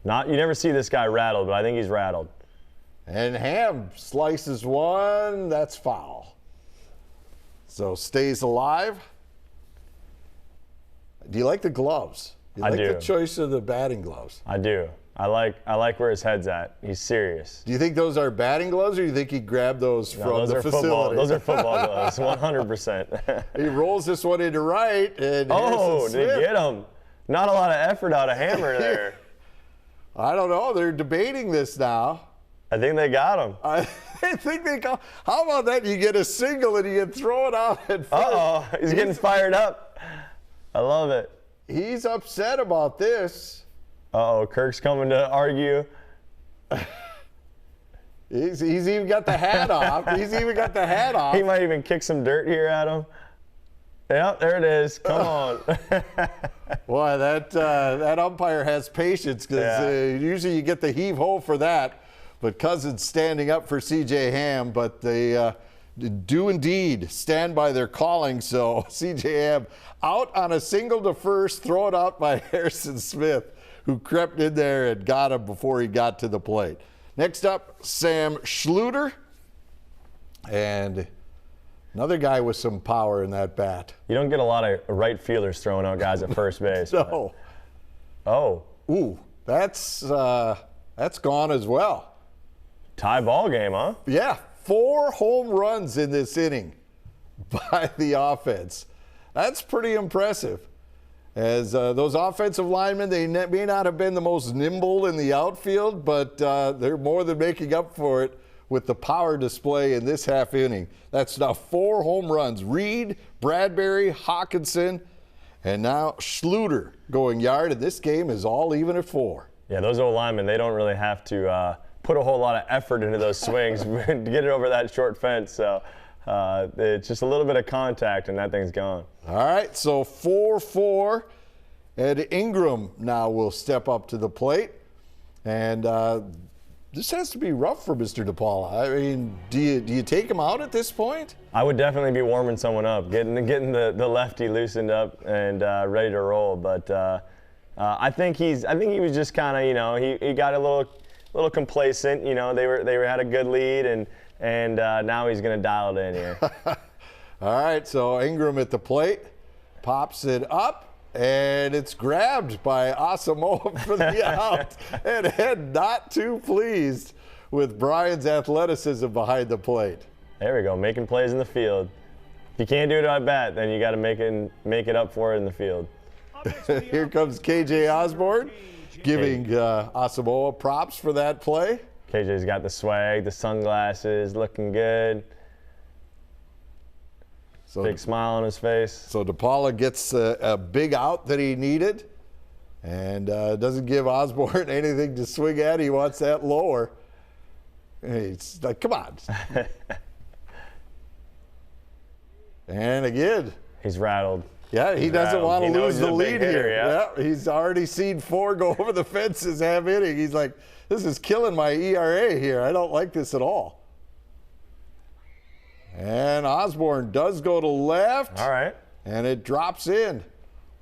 You never see this guy rattled, but I think he's rattled. And Ham slices one. That's foul. So stays alive. Do you like the gloves? I do. The choice of the batting gloves? I do. I like where his head's at. He's serious. Do you think those are batting gloves, or do you think he grabbed those from the facility? Those are football gloves, 100%. He rolls this one into right, and did he get him? Not a lot of effort out of Hammer there. I don't know. They're debating this now. I think they got him. I think they got. How about that? You get a single and you can throw it out at first. Uh-oh, he's getting fired up. I love it. He's upset about this. Uh-oh, Kirk's coming to argue. He's even got the hat off. He might even kick some dirt here at him. Yep, there it is. Come on. Boy, that umpire has patience, because usually you get the heave-ho for that. But Cousins standing up for C.J. Ham, but they do indeed stand by their calling. So C.J. Ham out on a single to first, throw it out by Harrison Smith, who crept in there and got him before he got to the plate. Next up, Sam Schluter. And another guy with some power in that bat. You don't get a lot of right fielders throwing out guys at first base. No. Oh. Ooh. That's gone as well. Tie ball game, huh? Yeah, 4 home runs in this inning by the offense. That's pretty impressive. As those offensive linemen, they may not have been the most nimble in the outfield, but they're more than making up for it with the power display in this half inning. That's now 4 home runs. Reed, Bradbury, Hawkinson, and now Schluter going yard, and this game is all even at 4. Yeah, those old linemen, they don't really have to put a whole lot of effort into those swings to get it over that short fence. So it's just a little bit of contact, and that thing's gone. All right, so 4-4. Ed Ingram now will step up to the plate. And this has to be rough for Mr. DePaula. I mean, do you take him out at this point? I would definitely be warming someone up, getting the lefty loosened up and ready to roll. But I think he was just kind of, he got a little complacent. They had a good lead, and now he's going to dial it in here. All right, so Ingram at the plate, pops it up, and it's grabbed by Asamoah for the out. And Ed not too pleased with Brian's athleticism behind the plate. There we go, making plays in the field. If you can't do it at bat, then you got to make it up for it in the field. Here comes KJ Osborne, giving Asamoah props for that play. KJ's got the swag, the sunglasses, looking good. So big smile on his face. So DePaula gets a big out that he needed, and doesn't give Osborne anything to swing at. He wants that lower. He's like, come on. And again. He's rattled. Yeah, he doesn't want to lose the lead hitter, here. yeah. He's already seen 4 go over the fences half inning. He's like, this is killing my ERA here. I don't like this at all. And Osborne does go to left. All right. And it drops in.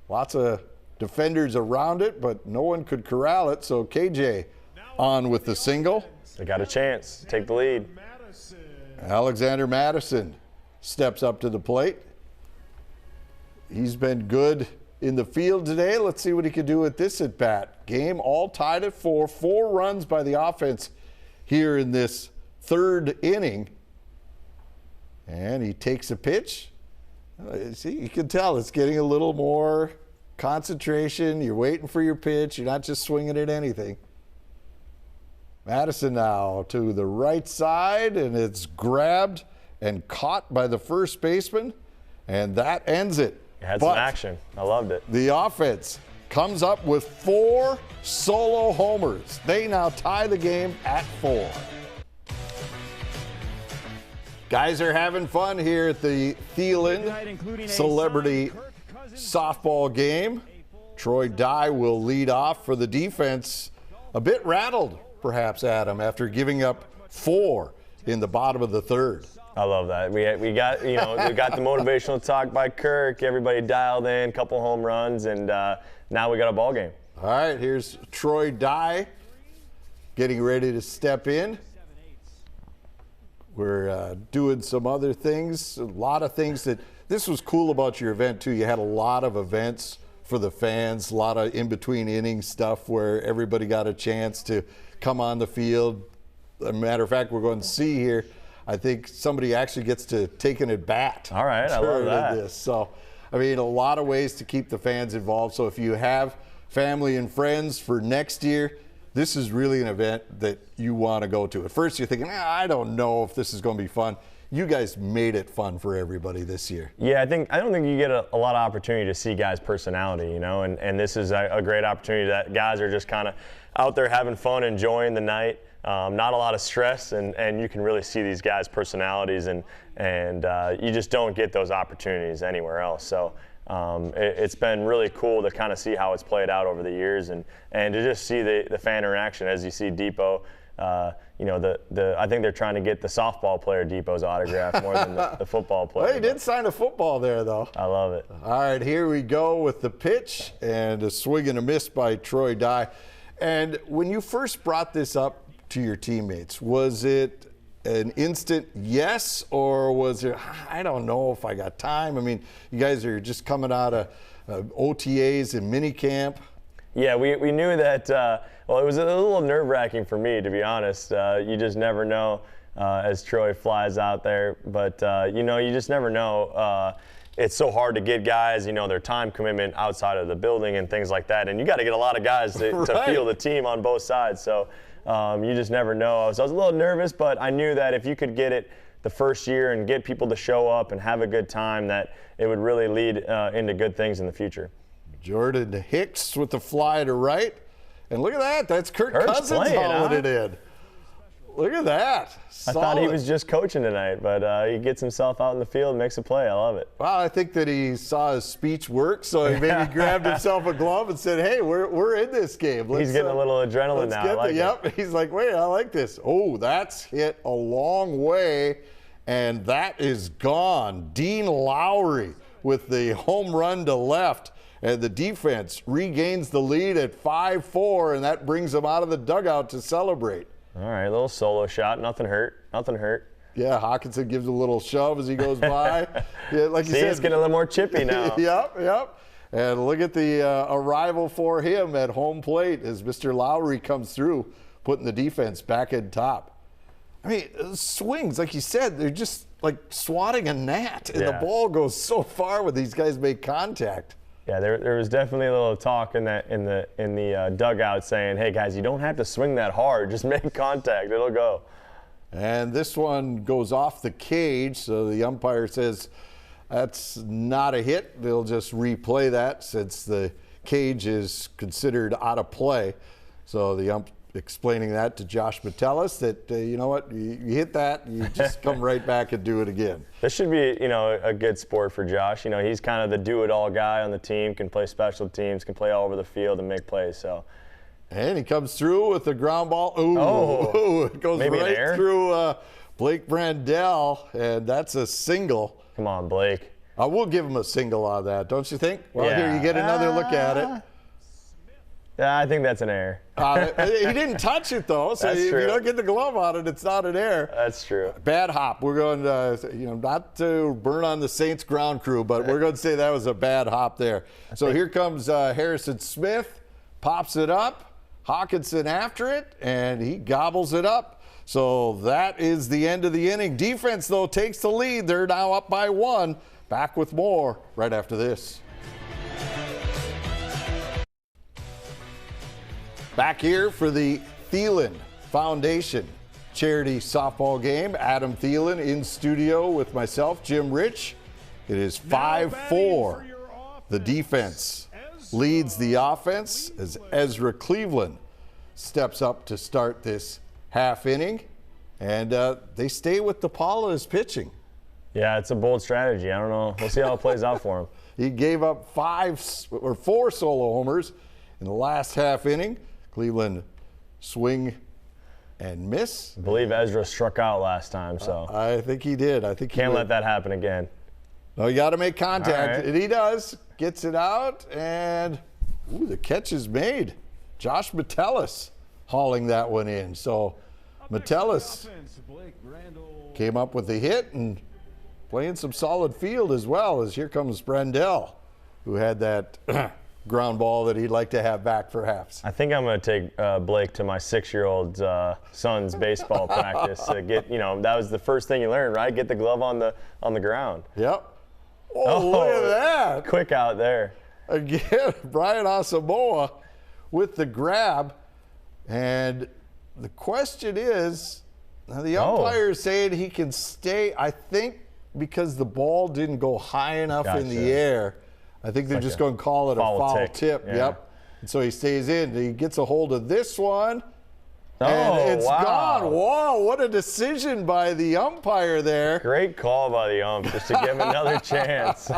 Lots of defenders around it, but no one could corral it. So KJ on with the single. They got a chance. Take the lead. Alexander Madison steps up to the plate. He's been good in the field today. Let's see what he can do at this at-bat. Game all tied at 4. 4 runs by the offense here in this 3rd inning. And he takes a pitch. See, you can tell it's getting a little more concentration. You're waiting for your pitch. You're not just swinging at anything. Madison now to the right side, and it's grabbed and caught by the first baseman, and that ends it. It had some action. I loved it. The offense comes up with 4 solo homers. They now tie the game at 4. Guys are having fun here at the Thielen Celebrity Softball game. Troy Dye will lead off for the defense. A bit rattled, perhaps, Adam, after giving up 4 in the bottom of the 3rd. I love that. We got we got the motivational talk by Kirk. Everybody dialed in, couple home runs, and now we got a ball game. All right, here's Troy Dye getting ready to step in. We're doing some other things, a lot of things that this was cool about your event too. You had a lot of events for the fans, a lot of in-between innings stuff where everybody got a chance to come on the field. As a matter of fact, we're going to see here, I think somebody actually gets to take an at-bat. All right, I love that. This. So, I mean, a lot of ways to keep the fans involved. So if you have family and friends for next year, this is really an event that you want to go to. At first you're thinking, I don't know if this is going to be fun. You guys made it fun for everybody this year. Yeah, I don't think you get a lot of opportunity to see guys' personality, and this is a great opportunity that guys are just kind of out there having fun, enjoying the night. Not a lot of stress, and you can really see these guys' personalities, and you just don't get those opportunities anywhere else. So it's been really cool to kind of see how it's played out over the years, and to just see the fan interaction as you see Depot. I think they're trying to get the softball player Depot's autograph more than the football player. Well, he did sign a football there, though. I love it. All right, here we go with the pitch, and a swing and a miss by Troy Dye. And when you first brought this up to your teammates, was it an instant yes, or was it, I don't know if I got time? I mean, you guys are just coming out of OTAs and minicamp. Yeah, we knew that Well, it was a little nerve-wracking for me, to be honest. You just never know as Troy flies out there. But, you know, you just never know. It's so hard to get guys, you know, their time commitment outside of the building and things like that. And you got to get a lot of guys to field the team on both sides. So you just never know. So I was a little nervous, but I knew that if you could get it the first year and get people to show up and have a good time, that it would really lead into good things in the future. Jordan Hicks with the fly to right. And look at that. That's Kirk Cousins hauling it in. Look at that. Solid. I thought he was just coaching tonight, but he gets himself out in the field and makes a play. I love it. Well, I think that he saw his speech work, so he maybe grabbed himself a glove and said, hey, we're in this game. He's getting a little adrenaline now. Yep. He's like, wait, I like this. Oh, that's hit a long way, and that is gone. Dean Lowry with the home run to left, and the defense regains the lead at 5-4, and that brings them out of the dugout to celebrate. All right, a little solo shot. Nothing hurt. Nothing hurt. Yeah, Hawkinson gives a little shove as he goes by. Yeah, like you said, he's getting a little more chippy now. Yep. And look at the arrival for him at home plate as Mr. Lowry comes through, putting the defense back at top. I mean, swings, like you said, they're just like swatting a gnat, and the ball goes so far when these guys make contact. Yeah, there was definitely a little talk in the dugout saying, hey, guys, you don't have to swing that hard. Just make contact. It'll go. And this one goes off the cage, so the umpire says that's not a hit. They'll just replay that since the cage is considered out of play. So the ump explaining that to Josh Metellus that, you know what, you hit that, you just come right back and do it again. This should be, you know, a good sport for Josh. You know, he's kind of the do-it-all guy on the team, can play special teams, can play all over the field and make plays. So. And he comes through with the ground ball. Ooh, it goes right through Blake Brandell, and that's a single. Come on, Blake. I will give him a single on that, don't you think? Well, here you get another look at it. Yeah, I think that's an error. He didn't touch it, though, so if you don't get the glove on it, it's not an error. That's true. Bad hop. We're going to, you know, not to burn on the Saints ground crew, but we're going to say that was a bad hop there. So here comes Harrison Smith, pops it up, Hawkinson after it, and he gobbles it up. So that is the end of the inning. Defense, though, takes the lead. They're now up by 1. Back with more right after this. Back here for the Thielen Foundation charity softball game. Adam Thielen in studio with myself, Jim Rich. It is 5-4. The defense leads the offense as Ezra Cleveland steps up to start this half inning. And they stay with DePaula as pitching. Yeah, it's a bold strategy. I don't know. We'll see how it plays out for him. He gave up 4 solo homers in the last half inning. Cleveland swing and miss. I believe Ezra struck out last time, so. I think he did. I think he can't let that happen again. No, you got to make contact. Right. And he does. Gets it out, and the catch is made. Josh Metellus hauling that one in. So Metellus came up with the hit and playing some solid field as well, as here comes Brandell, who had that ground ball that he'd like to have back perhaps. I think I'm going to take Blake to my 6-year-old son's baseball practice to get, you know, that was the first thing you learn, right? Get the glove on the ground. Yep. Oh, look at that. Quick out there. Again, Brian Asamoah with the grab. And the question is, now the umpire is saying he can stay, I think, because the ball didn't go high enough in the air. I think they're just going to call it a foul tip. Yeah. Yep. And so he stays in. He gets a hold of this one. And it's gone. Whoa, what a decision by the umpire there. Great call by the ump, just to give him another chance.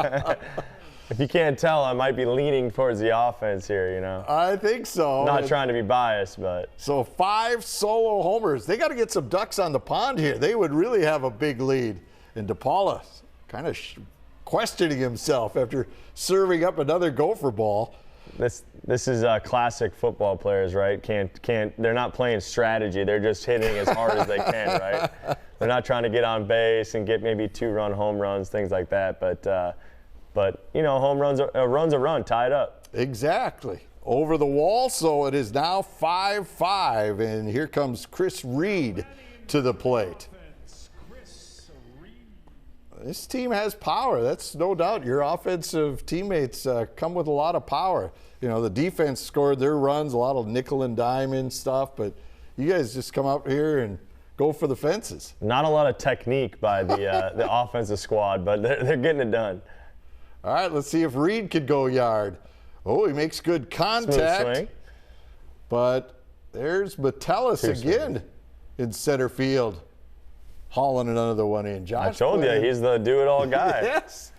If you can't tell, I might be leaning towards the offense here, you know. I think so. Not trying to be biased, but. So 5 solo homers. They got to get some ducks on the pond here. They would really have a big lead. And DePaula kind of questioning himself after serving up another Gopher ball. This is classic football players, right? They're not playing strategy. They're just hitting as hard as they can, right? They're not trying to get on base and get maybe 2-run home runs, things like that. But you know, home runs, a run's a run, tied up. Exactly. over the wall, so it is now 5-5, and here comes Chris Reed to the plate. This team has power, that's no doubt. Your offensive teammates come with a lot of power. You know, the defense scored their runs, a lot of nickel and dime and stuff, but you guys just come out here and go for the fences. Not a lot of technique by the offensive squad, but they're getting it done. All right, let's see if Reed could go yard. Oh, he makes good contact. Smooth swing. But there's Metellus again in center field, hauling another one in. Josh, I told you, he's the do-it-all guy. Yes.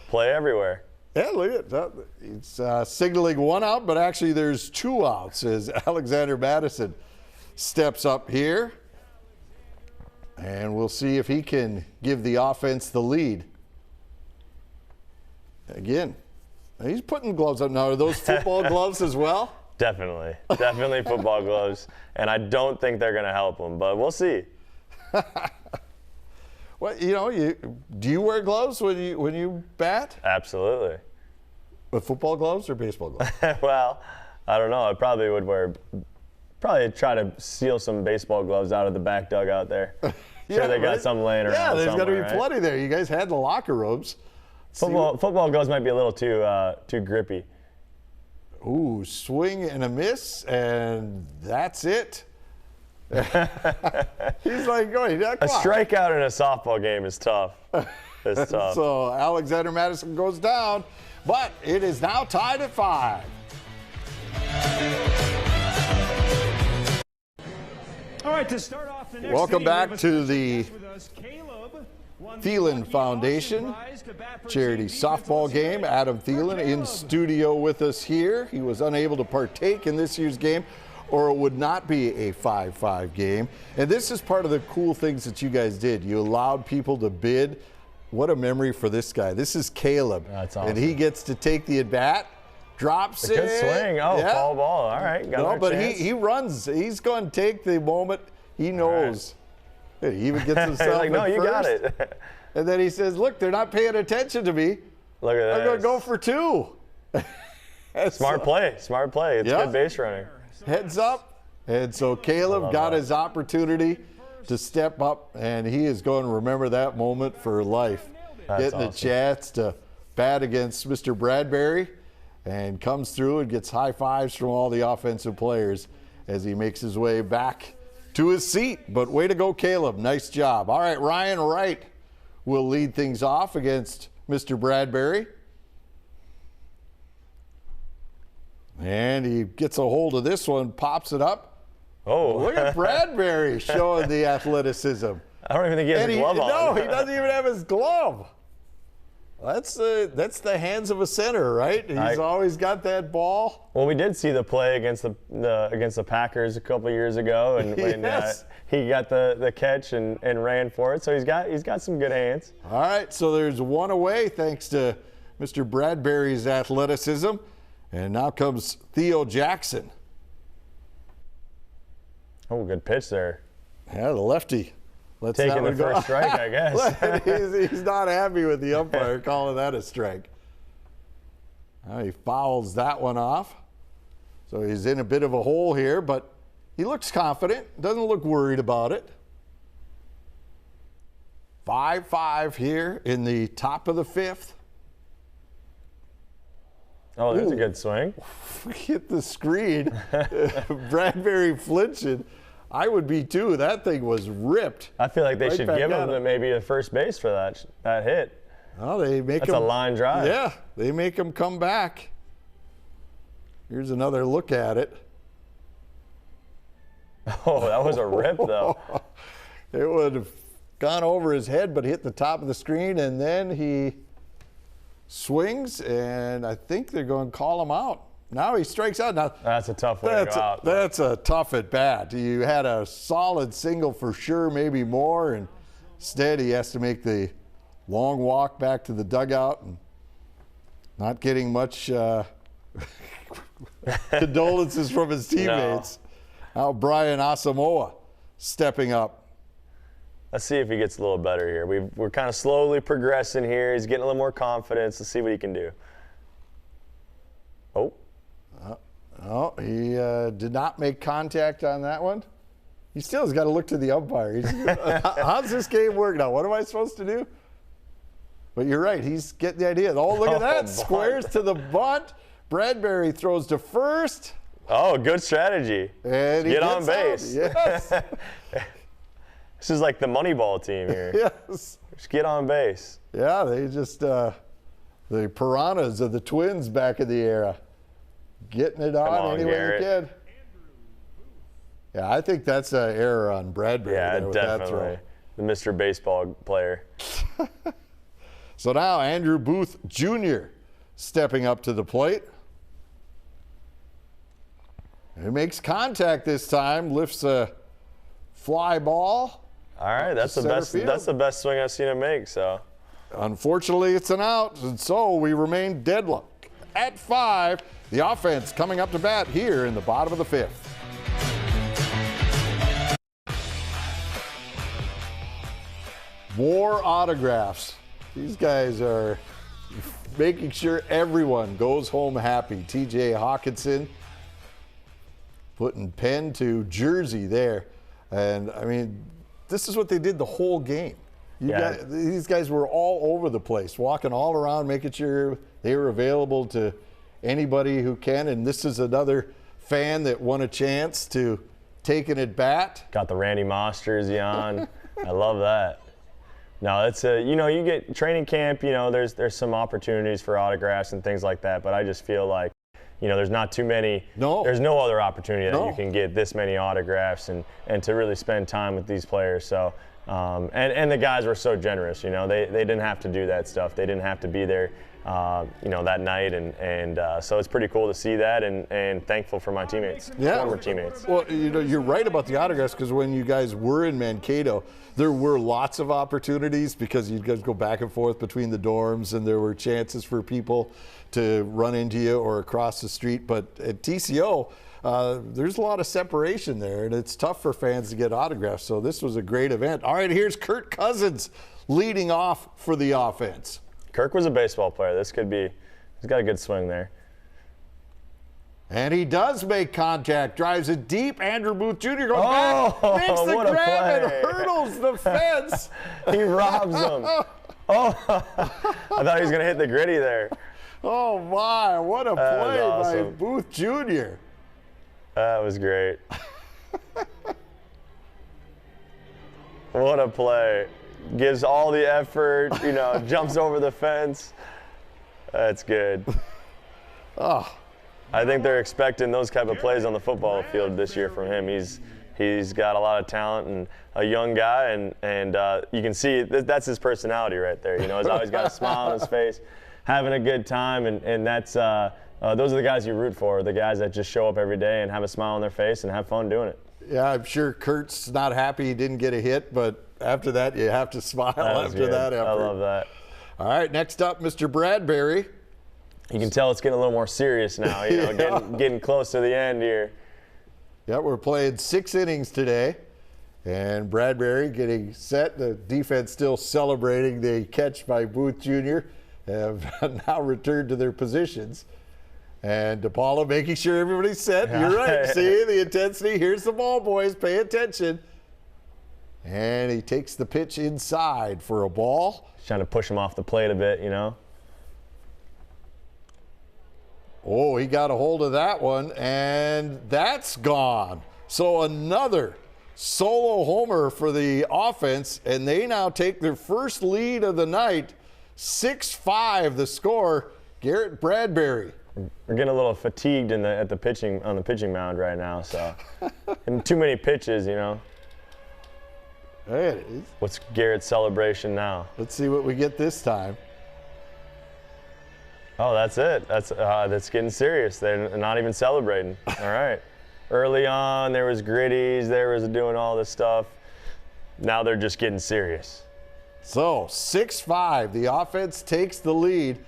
Play everywhere. Yeah, look at that. He's signaling one out, but actually there's 2 outs as Alexander Madison steps up here. And we'll see if he can give the offense the lead. Again, he's putting gloves up now. Are those football gloves as well? Definitely. Definitely football gloves. And I don't think they're going to help him, but we'll see. Well, you know, do you wear gloves when you bat? Absolutely. With football gloves or baseball gloves? Well, I don't know. I probably would probably try to steal some baseball gloves out of the back dugout there. Sure, they got some laying around. Yeah, there's got to be right? plenty there. You guys had the locker rooms. Football gloves might be a little too grippy. Ooh, swing and a miss, and that's it. He's like, oh, a strikeout in a softball game is tough. It's tough. So Alexander Madison goes down, but it is now tied at 5. All right, to start off the next Welcome inning, back we have a to special the guest with us, Caleb, won Thielen Lucky Foundation Austin Prize to bat for charity St. Stephen's softball on Sunday. game. Adam Thielen in studio with us here. He was unable to partake in this year's game, or it would not be a 5-5 game. And this is part of the cool things that you guys did. You allowed people to bid. What a memory for this guy. This is Caleb. That's awesome. And he gets to take the at-bat, drops it. Good swing. Oh, Yeah. foul ball. All right. Got No, but chance. he runs. He's going to take the moment. He knows. He even gets himself like, no, in you first. got it. And then he says, look, they're not paying attention to me. Look at that. I'm going to go for 2. Smart play. Smart play. It's Yeah. good base running. Heads up. And so Caleb got his opportunity to step up, and he is going to remember that moment for life. That's Getting a awesome. chance to bat against Mr. Bradbury, and comes through and gets high fives from all the offensive players as he makes his way back to his seat. But way to go, Caleb. Nice job. All right, Ryan Wright will lead things off against Mr. Bradbury. And he gets a hold of this one, pops it up. Oh, Look at Bradbury showing the athleticism. I don't even think he has a glove on. No, he doesn't even have his glove. That's the hands of a center, right? He's always got that ball. Well, we did see the play against the Packers a couple years ago, and when Yes. he got the catch and ran for it. So he's got some good hands. All right, so there's one away thanks to Mr. Bradbury's athleticism. And now comes Theo Jackson. Oh, good pitch there. Yeah, the lefty. Let's Taking the first strike, I guess. he's not happy with the umpire calling that a strike. He fouls that one off. So he's in a bit of a hole here, but he looks confident. Doesn't look worried about it. 5-5 here in the top of the 5th. Oh, there's a good swing. Hit the screen. Bradbury flinching. I would be too. That thing was ripped. I feel like they Right should back give at him maybe a first base for that hit. Oh, they make That's him, a line drive. Yeah, they make him come back. Here's another look at it. Oh, that was a rip, though. It would have gone over his head, but hit the top of the screen, and then he swings, and I think they're going to call him out. Now he strikes out. Now That's a tough way to go out. That's a tough at bat. You had a solid single for sure, maybe more, and instead he has to make the long walk back to the dugout and not getting much condolences from his teammates. Now Brian Asamoah stepping up. Let's see if he gets a little better here. We're kind of slowly progressing here. He's getting a little more confidence. Let's see what he can do. Oh. Oh, he did not make contact on that one. He still has got to look to the umpire. How's this game work now? What am I supposed to do? But you're right. He's getting the idea. Oh, look at that. Squares to the bunt. Bradbury throws to first. Oh, good strategy. And he get on gets base. Yes. This is like the Moneyball team here. Yes. Just get on base. Yeah, they just, the piranhas of the Twins back in the era. Getting it on any way they can. Yeah, I think that's an error on Bradbury. Yeah, there with definitely. That the Mr. Baseball player. So now Andrew Booth Jr. stepping up to the plate. He makes contact this time, lifts a fly ball. All right, that's the best. Field. That's the best swing I've seen him make. So, unfortunately, it's an out, and so we remain deadlocked at 5. The offense coming up to bat here in the bottom of the 5th. More autographs. These guys are making sure everyone goes home happy. TJ Hawkinson putting pen to jersey there. And, I mean, this is what they did the whole game. These guys were all over the place, walking all around, making sure they were available to anybody who can. And this is another fan that won a chance to take an at bat. Got the Randy Moss jersey on. I love that. No, it's you get training camp, there's some opportunities for autographs and things like that, but I just feel like, there's not too many. No. There's no other opportunity that you can get this many autographs and to really spend time with these players. So, and the guys were so generous, they didn't have to do that stuff. They didn't have to be there, that night. And so it's pretty cool to see that and thankful for my teammates, former teammates. Well, you're right about the autographs because when you guys were in Mankato, there were lots of opportunities because you guys go back and forth between the dorms and there were chances for people to run into you or across the street. But at TCO, there's a lot of separation there, and it's tough for fans to get autographs. So this was a great event. All right, here's Kirk Cousins leading off for the offense. Kirk was a baseball player. He's got a good swing there. And he does make contact, drives it deep. Andrew Booth Jr. goes back, makes the grab, and hurdles the fence. He robs him. I thought he was going to hit the gritty there. Oh, my. What a play awesome. by Booth Jr. That was great. What a play. Gives all the effort, jumps over the fence. That's good. Oh. I think they're expecting those type of plays on the football field this year from him. He's got a lot of talent and a young guy, and you can see that's his personality right there. He's always got a smile on his face, having a good time, and that's those are the guys you root for, the guys that just show up every day and have a smile on their face and have fun doing it. Yeah, I'm sure Kurt's not happy he didn't get a hit, but after that, you have to smile after that effort. I love that. All right, next up, Mr. Bradbury. You can tell it's getting a little more serious now, getting close to the end here. Yeah, we're playing 6 innings today, and Bradbury getting set. The defense still celebrating the catch by Booth Jr. have now returned to their positions. And DePaula making sure everybody's set. Yeah. You're right. See the intensity. Here's the ball, boys. Pay attention. And he takes the pitch inside for a ball. Trying to push him off the plate a bit, Oh, he got a hold of that one, and that's gone. So another solo homer for the offense, and they now take their first lead of the night. 6-5 the score. Garrett Bradbury. We're getting a little fatigued on the pitching mound right now, so and too many pitches, There it is. What's Garrett's celebration now? Let's see what we get this time. Oh, that's it. That's getting serious. They're not even celebrating. All right. Early on, there was gritties. There was doing all this stuff. Now they're just getting serious. So 6-5. The offense takes the lead.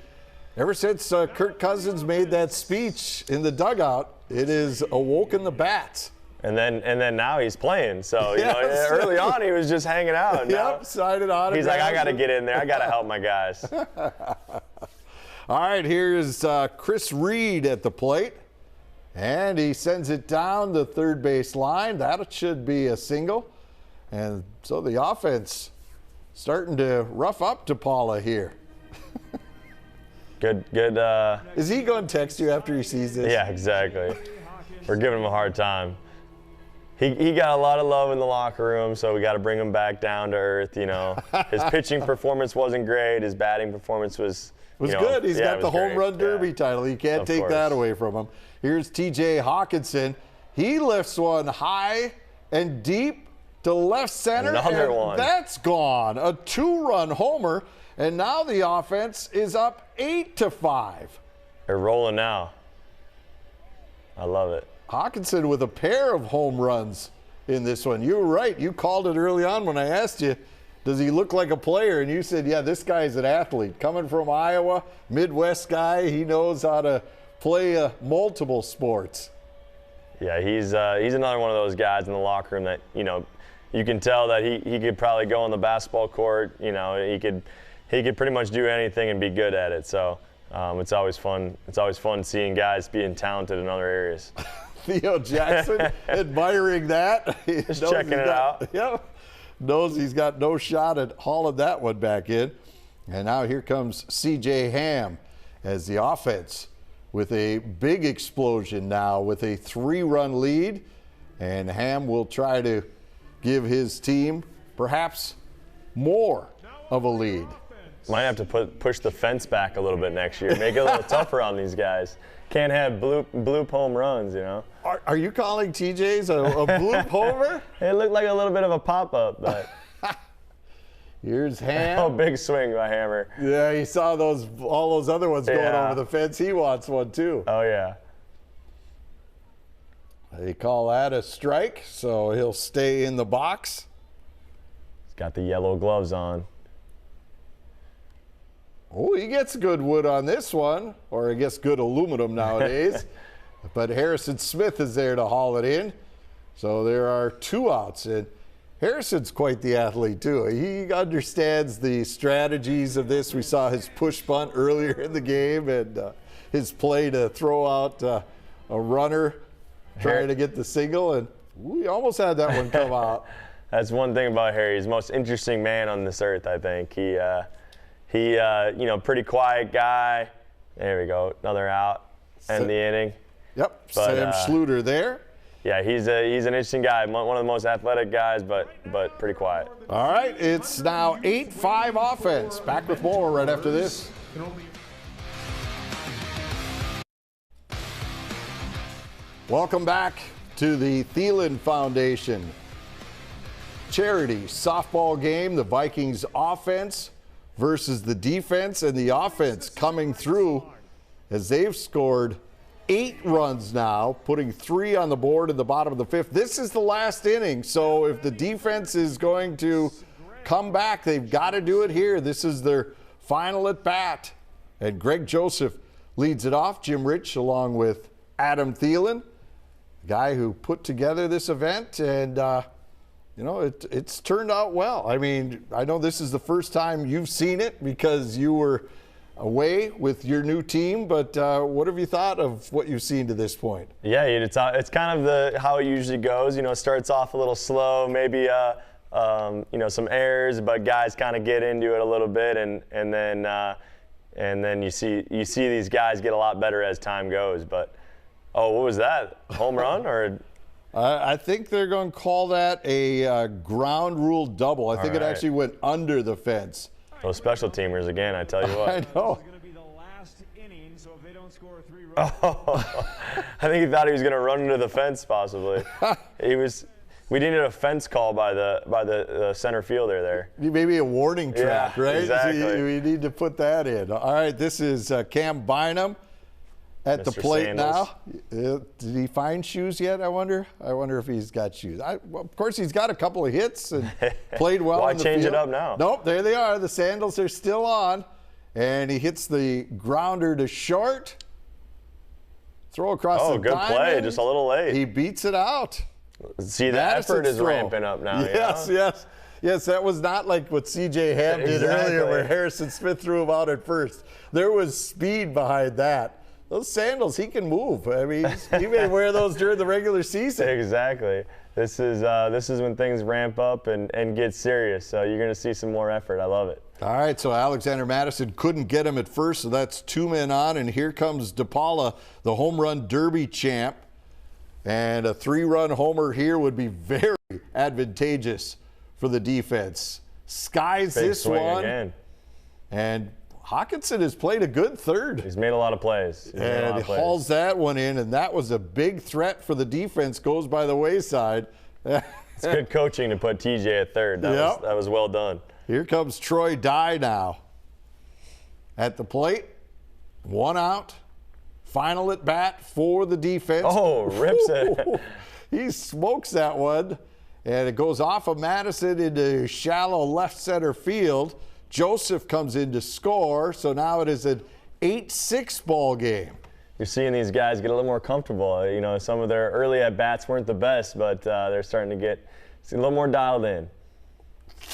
Ever since Kirk Cousins made that speech in the dugout, it has awoken the bats. And then now he's playing. So early on he was just hanging out. Yep, signing autographs. He's like, I got to get in there. I got to help my guys. All right, here's Chris Reed at the plate. And he sends it down the third base line. That should be a single. And so the offense starting to rough up to Paula here. Good. Is he going to text you after he sees this? Yeah, exactly. We're giving him a hard time. He got a lot of love in the locker room, so we got to bring him back down to earth. You know, his pitching performance wasn't great. His batting performance was good. He's got the home run derby title. You can't take that away from him. Here's T.J. Hawkinson. He lifts one high and deep to left center. Another one. That's gone. A 2-run homer, and now the offense is up 8-5. They're rolling now. I love it. Hawkinson with a pair of home runs in this one. You were right. You called it early on when I asked you, does he look like a player? And you said, yeah, this guy's an athlete. Coming from Iowa, Midwest guy, he knows how to play multiple sports. Yeah, he's another one of those guys in the locker room that, you can tell that he could probably go on the basketball court. He could pretty much do anything and be good at it. So it's always fun. It's always fun seeing guys being talented in other areas. Theo Jackson admiring that. Just checking it out. Yep. Knows he's got no shot at hauling that one back in. And now here comes C.J. Ham as the offense with a big explosion now with a 3-run lead. And Ham will try to give his team perhaps more of a lead. Might have to push the fence back a little bit next year. Make it a little tougher on these guys. Can't have bloop home runs, Are you calling TJ's a bloop homer? It looked like a little bit of a pop-up, but. Here's Ham. Oh, big swing by Hammer. Yeah, he saw all those other ones going over the fence. He wants one too. Oh, yeah. They call that a strike, so he'll stay in the box. He's got the yellow gloves on. Oh, he gets good wood on this one, or I guess good aluminum nowadays. But Harrison Smith is there to haul it in. So there are 2 outs. And Harrison's quite the athlete, too. He understands the strategies of this. We saw his push bunt earlier in the game and his play to throw out a runner trying to get the single. And we almost had that one come out. That's one thing about Harry. He's the most interesting man on this earth, I think. He pretty quiet guy. There we go, another out, end the inning. Yep, but, Sam Schluter there. Yeah, he's an interesting guy, one of the most athletic guys, but pretty quiet. All right, it's now 8-5 offense. Back with more right after this. Welcome back to the Thielen Foundation charity softball game. The Vikings offense versus the defense, and the offense coming through as they've scored 8 runs now, putting 3 on the board in the bottom of the 5th. This is the last inning, so if the defense is going to come back, they've got to do it here. This is their final at bat, and Greg Joseph leads it off. Jim Rich along with Adam Thielen, the guy who put together this event, and it's turned out well. I mean, I know this is the first time you've seen it because you were away with your new team, but what have you thought of what you've seen to this point? Yeah, it's kind of how it usually goes. It starts off a little slow, maybe some errors, but guys kind of get into it a little bit, and then you see these guys get a lot better as time goes. But what was that? Home run or? I think they're going to call that a ground rule double. I think it actually went under the fence. Those special teamers again, I tell you what. I know. It's going to be the last inning, so if they don't score 3 runs. I think he thought he was going to run into the fence, possibly. We needed a fence call by the center fielder there. Maybe a warning track, right? Exactly. So we need to put that in. All right, this is Cam Bynum at the plate Sandals. now. Did he find shoes yet, I wonder? I wonder if he's got shoes. Of course, he's got a couple of hits and played well Why in the change field. it up now? Nope, there they are. The sandals are still on. And he hits the grounder to short. Throw across the good diamond. play, just a little late. He beats it out. See, the Madison's effort is throw. ramping up now. Yes, that was not like what C.J. Ham did Exactly. earlier where Harrison Smith threw him out at first. There was speed behind that. those sandals, he can move. I mean, he may wear those during the regular season. Exactly. This is when things ramp up and get serious. So you're going to see some more effort. I love it. All right, so Alexander Madison couldn't get him at first, so that's 2 men on, and here comes DePaula, the home run derby champ. And a 3-run homer here would be very advantageous for the defense. Skies Big this swing one. again. And Hawkinson has played a good third. He's made a lot of plays. And he hauls that one in, and that was a big threat for the defense, goes by the wayside. It's good coaching to put TJ at third. That was well done. Here comes Troy Dye now. At the plate, 1 out. Final at bat for the defense. Oh, rips it. He smokes that one, and it goes off of Madison into shallow left center field. Joseph comes in to score, so now it is an 8-6 ball game. You're seeing these guys get a little more comfortable. You know, some of their early at bats weren't the best, but they're starting to get a little more dialed in.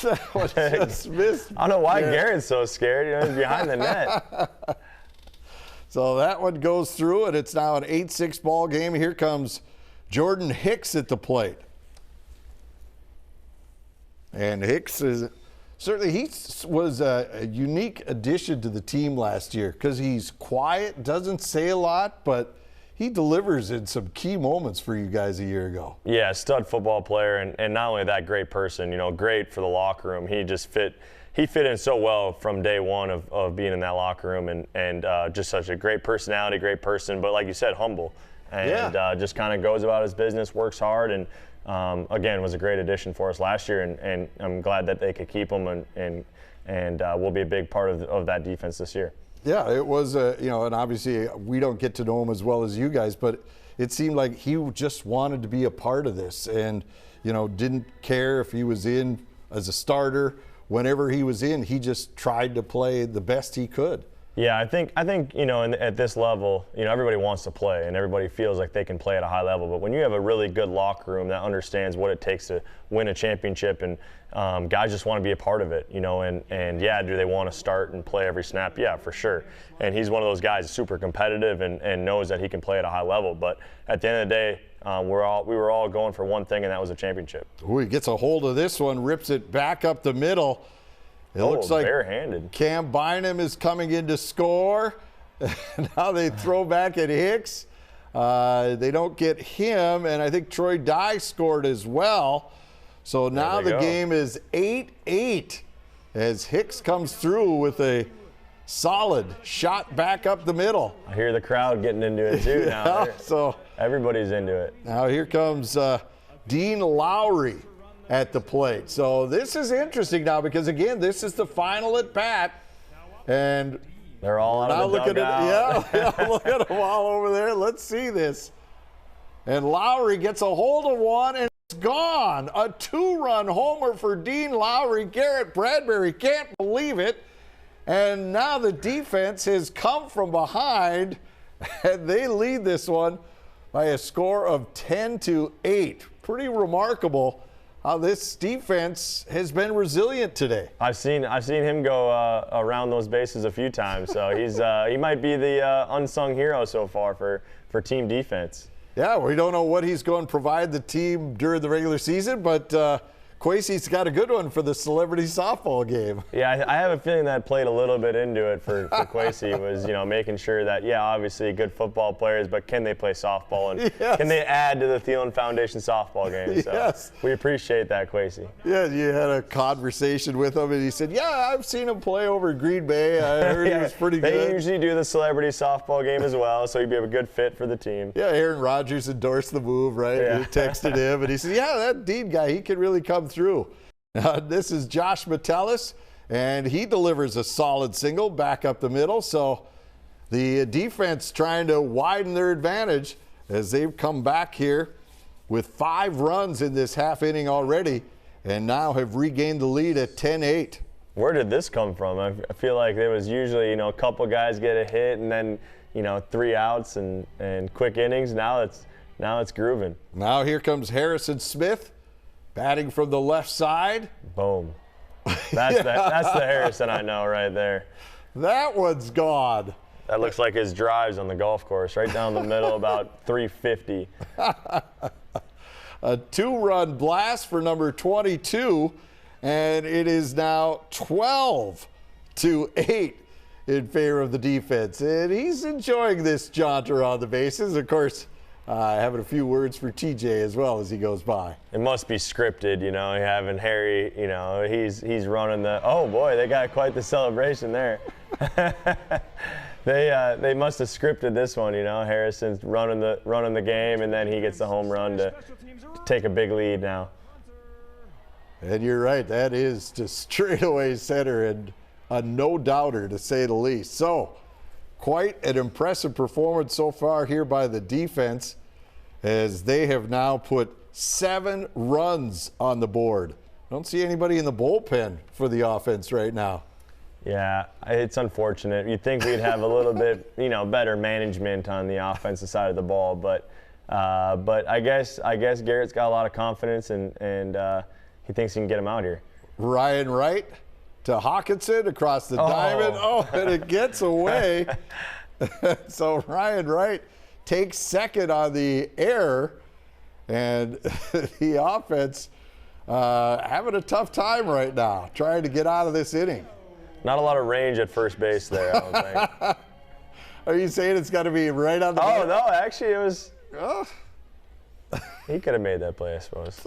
That was just missed. I don't know why Garrett's so scared. You know, he's behind the net. So that one goes through, and it's now an 8-6 ball game. Here comes Jordan Hicks at the plate. And Hicks is certainly, he was a unique addition to the team last year because he's quiet, doesn't say a lot, but he delivers in some key moments for you guys a year ago. Yeah, stud football player, and not only that, great person. You know, great for the locker room. He just fit in so well from day one of being in that locker room, and just such a great personality, great person, but like you said, humble, and just kind of goes about his business, works hard, and again, was a great addition for us last year, and I'm glad that they could keep him, and will be a big part of that defense this year. Yeah, it was, and obviously we don't get to know him as well as you guys, but it seemed like he just wanted to be a part of this, and didn't care if he was in as a starter. Whenever he was in, he just tried to play the best he could. Yeah, I think at this level, everybody wants to play and everybody feels like they can play at a high level. But when you have a really good locker room that understands what it takes to win a championship, and guys just want to be a part of it, and yeah, do they want to start and play every snap? Yeah, for sure. And he's one of those guys, super competitive and knows that he can play at a high level. But at the end of the day, we were all going for one thing, and that was a championship. Ooh, he gets a hold of this one, rips it back up the middle. It looks like barehanded. Cam Bynum is coming in to score. Now they throw back at Hicks. They don't get him, and I think Troy Dye scored as well. So now the game is 8-8 as Hicks comes through with a solid shot back up the middle. I hear the crowd getting into it too now. So everybody's into it. Now here comes Dean Lowry at the plate. So this is interesting now because, again, this is the final at bat. And they're all out of the dugout. Yeah, look at them all over there. Let's see this. And Lowry gets a hold of one, and it's gone. A 2-run homer for Dean Lowry. Garrett Bradbury can't believe it. And now the defense has come from behind, and they lead this one by a score of 10-8. Pretty remarkable how this defense has been resilient today. I've seen him go around those bases a few times, so he might be the unsung hero so far for team defense. Yeah, we don't know what he's going to provide the team during the regular season, but Quasey's got a good one for the celebrity softball game. Yeah, I have a feeling that played a little bit into it for Quasey, was making sure that, yeah, obviously good football players, but can they play softball, and can they add to the Thielen Foundation softball game? So we appreciate that, Quasey. Yeah, you had a conversation with him, and he said, yeah, I've seen him play over in Green Bay. I heard he was pretty good. They usually do the celebrity softball game as well, so he'd be a good fit for the team. Yeah, Aaron Rodgers endorsed the move, right? Yeah. He texted him, and he said, yeah, that Dean guy, he can really come through. This is Josh Metellus, and he delivers a solid single back up the middle. So the defense trying to widen their advantage as they've come back here with 5 runs in this half inning already, and now have regained the lead at 10-8. Where did this come from? I feel like there was usually, a couple guys get a hit and then, 3 outs and quick innings. Now it's grooving. Now here comes Harrison Smith, batting from the left side. Boom. That's the Harrison I know right there. That one's gone. That looks like his drives on the golf course, right down the middle, about 350. A 2-run blast for number 22, and it is now 12-8 in favor of the defense. And he's enjoying this jaunt around the bases. Of course, having a few words for TJ as well as he goes by. It must be scripted, having Harry, he's running the, oh boy, they got quite the celebration there. They must have scripted this one, Harrison's running the game, and then he gets the home run to take a big lead now. And you're right, that is just straightaway center and a no-doubter, to say the least. So, quite an impressive performance so far here by the defense, as they have now put 7 runs on the board. Don't see anybody in the bullpen for the offense right now. Yeah, it's unfortunate. You'd think we'd have a little bit, better management on the offensive side of the ball, but I guess Garrett's got a lot of confidence, and he thinks he can get him out here. Ryan Wright to Hawkinson across the diamond. Oh, and it gets away. So Ryan Wright takes second on the error, and the offense having a tough time right now, trying to get out of this inning. Not a lot of range at first base there, I don't think. Are you saying it's got to be right on the Oh, button? no, actually it was. He could have made that play, I suppose.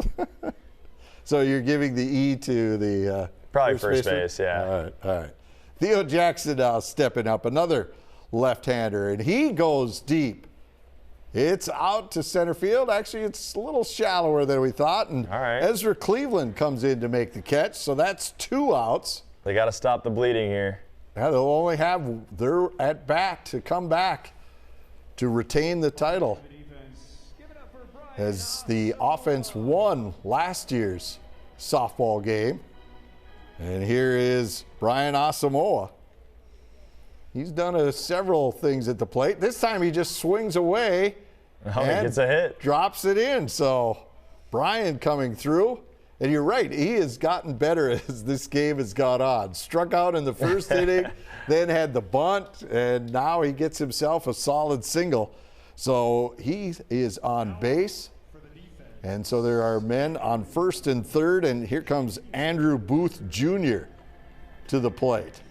So you're giving the E to the probably first base, yeah. All right. Theo Jackson now stepping up, another left-hander, and he goes deep. It's out to center field. Actually, it's a little shallower than we thought, and Ezra Cleveland comes in to make the catch, so that's 2 outs. They got to stop the bleeding here. Yeah, they'll only have their at-bat to come back to retain the title, as the offense won last year's softball game. And here is Brian Asamoah. He's done several things at the plate. This time he just swings away and he gets a hit. Drops it in. So Brian coming through. And you're right, he has gotten better as this game has gone on. Struck out in the first inning, then had the bunt, and now he gets himself a solid single. So he is on base. And so there are men on first and third, and here comes Andrew Booth Jr. to the plate.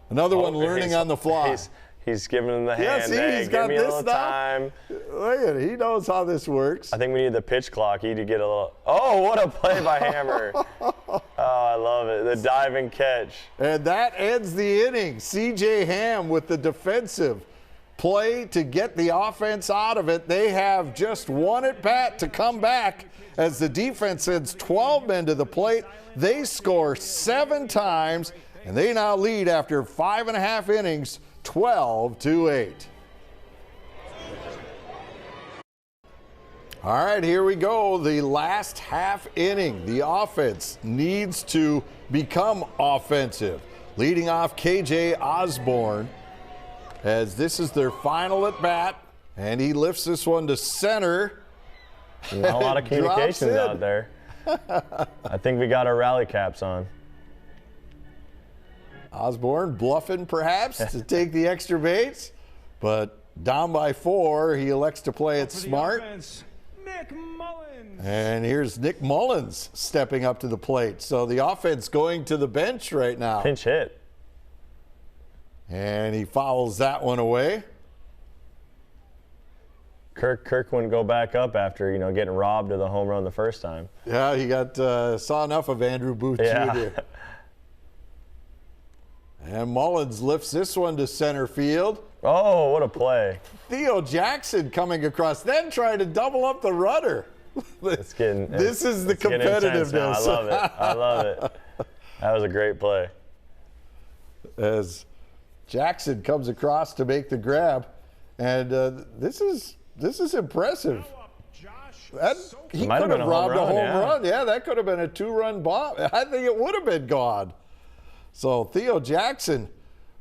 Another one learning on the fly. He's giving him the hand. See, hey, he's got give me a this little now. time. Look at it. He knows how this works. I think we need the pitch clock. He to get a little. Oh, what a play by Hammer. Oh, I love it. The diving catch. And that ends the inning. C.J. Ham with the defensive play to get the offense out of it. They have just one at bat to come back as the defense sends 12 men to the plate. They score 7 times, and they now lead after 5.5 innings, 12-8. All right, here we go. The last half inning. The offense needs to become offensive. Leading off KJ Osborne, as this is their final at bat, and he lifts this one to center. Not a lot of communications out there. I think we got our rally caps on. Osborne bluffing perhaps to take the extra base, but down by 4, he elects to play it smart. Nick Mullins. And here's Nick Mullins stepping up to the plate. So the offense going to the bench right now. Pinch hit. And he fouls that one away. Kirk wouldn't go back up after, getting robbed of the home run the first time. Yeah, he saw enough of Andrew Booth Jr. And Mullins lifts this one to center field. Oh, what a play. Theo Jackson coming across, then trying to double up the rudder. This is the competitiveness. I love it. I love it. That was a great play. As Jackson comes across to make the grab, and this is impressive. He could have robbed a home run. Yeah, that could have been a 2-run bomb. I think it would have been gone. So Theo Jackson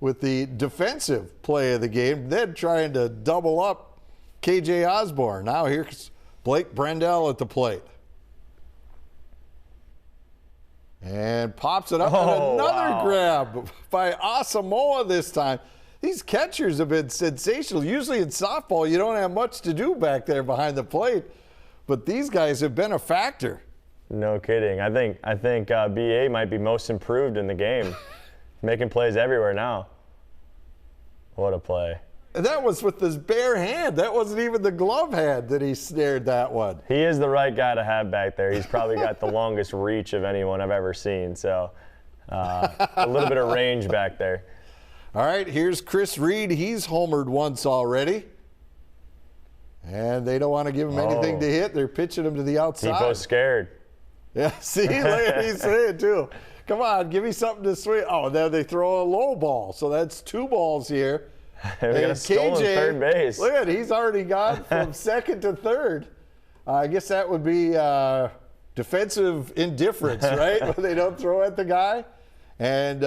with the defensive play of the game, then trying to double up KJ Osborne. Now here's Blake Brendel at the plate. And pops it up, and another grab by Asamoah this time. these catchers have been sensational. Usually in softball, you don't have much to do back there behind the plate, but these guys have been a factor. No kidding. I think BA might be most improved in the game, making plays everywhere now. What a play! And that was with his bare hand. That wasn't even the glove hand that he snared that one. He is the right guy to have back there. He's probably got the longest reach of anyone I've ever seen. So a little bit of range back there. All right, here's Chris Reed. He's homered once already. And they don't want to give him anything to hit. They're pitching him to the outside. Depot's scared. Yeah, see, look at he's saying too. Come on, give me something to swing. Oh, then they throw a low ball. So that's 2 balls here. We got a stolen third base. Look at it, he's already gone from second to third. I guess that would be defensive indifference, right? When they don't throw at the guy. And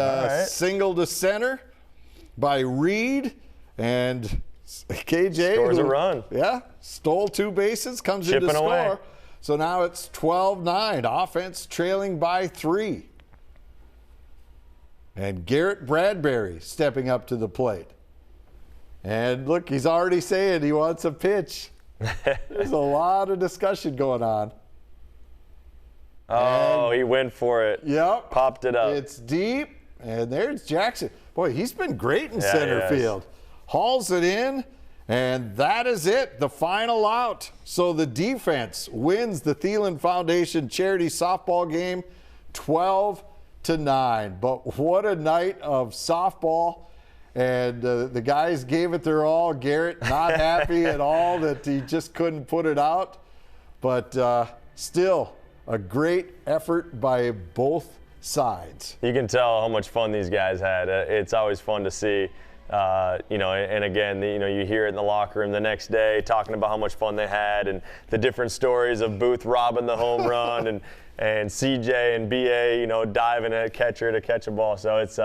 single to center by Reed. And KJ scores a run. Yeah, stole 2 bases, comes in to Chipping score. away. So now it's 12-9. Offense trailing by 3. And Garrett Bradbury stepping up to the plate. And look, he's already saying he wants a pitch. There's a lot of discussion going on. Oh, he went for it. Yep. Popped it up. It's deep. And there's Jackson. Boy, he's been great in Yeah, center he has. field. Hauls it in. And that is it, the final out. So the defense wins the Thielen Foundation charity softball game 12-9. But what a night of softball. And the guys gave it their all. Garrett not happy at all that he just couldn't put it out. But still a great effort by both sides. You can tell how much fun these guys had. It's always fun to see. And again, you hear it in the locker room the next day talking about how much fun they had and the different stories of Booth robbing the home run and CJ and BA, diving at catcher to catch a ball. So it's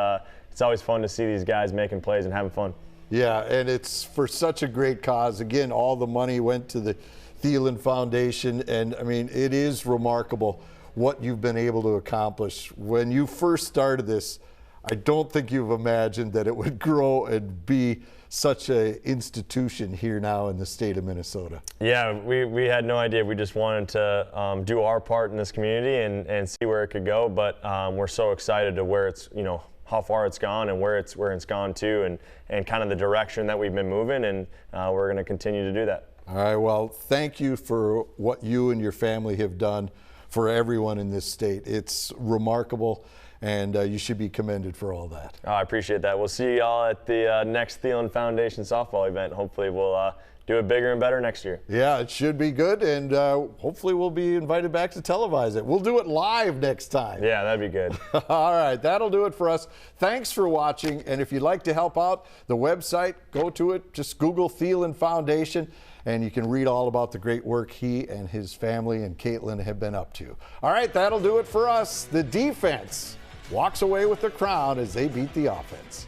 always fun to see these guys making plays and having fun. Yeah, and it's for such a great cause. Again, all the money went to the Thielen Foundation, and I mean, it is remarkable what you've been able to accomplish. When you first started this, I don't think you've imagined that it would grow and be such an institution here now in the state of Minnesota. Yeah, we had no idea. We just wanted to do our part in this community and see where it could go. But we're so excited to where it's, how far it's gone and where it's gone to and kind of the direction that we've been moving. And we're going to continue to do that. All right, well, thank you for what you and your family have done for everyone in this state. It's remarkable. And you should be commended for all that. Oh, I appreciate that. We'll see y'all at the next Thielen Foundation softball event. Hopefully we'll do it bigger and better next year. Yeah, it should be good, and hopefully we'll be invited back to televise it. We'll do it live next time. Yeah, that'd be good. All right, that'll do it for us. Thanks for watching, and if you'd like to help out the website, go to it. Just Google Thielen Foundation, and you can read all about the great work he and his family and Caitlin have been up to. All right, that'll do it for us. The defense walks away with the crown as they beat the offense.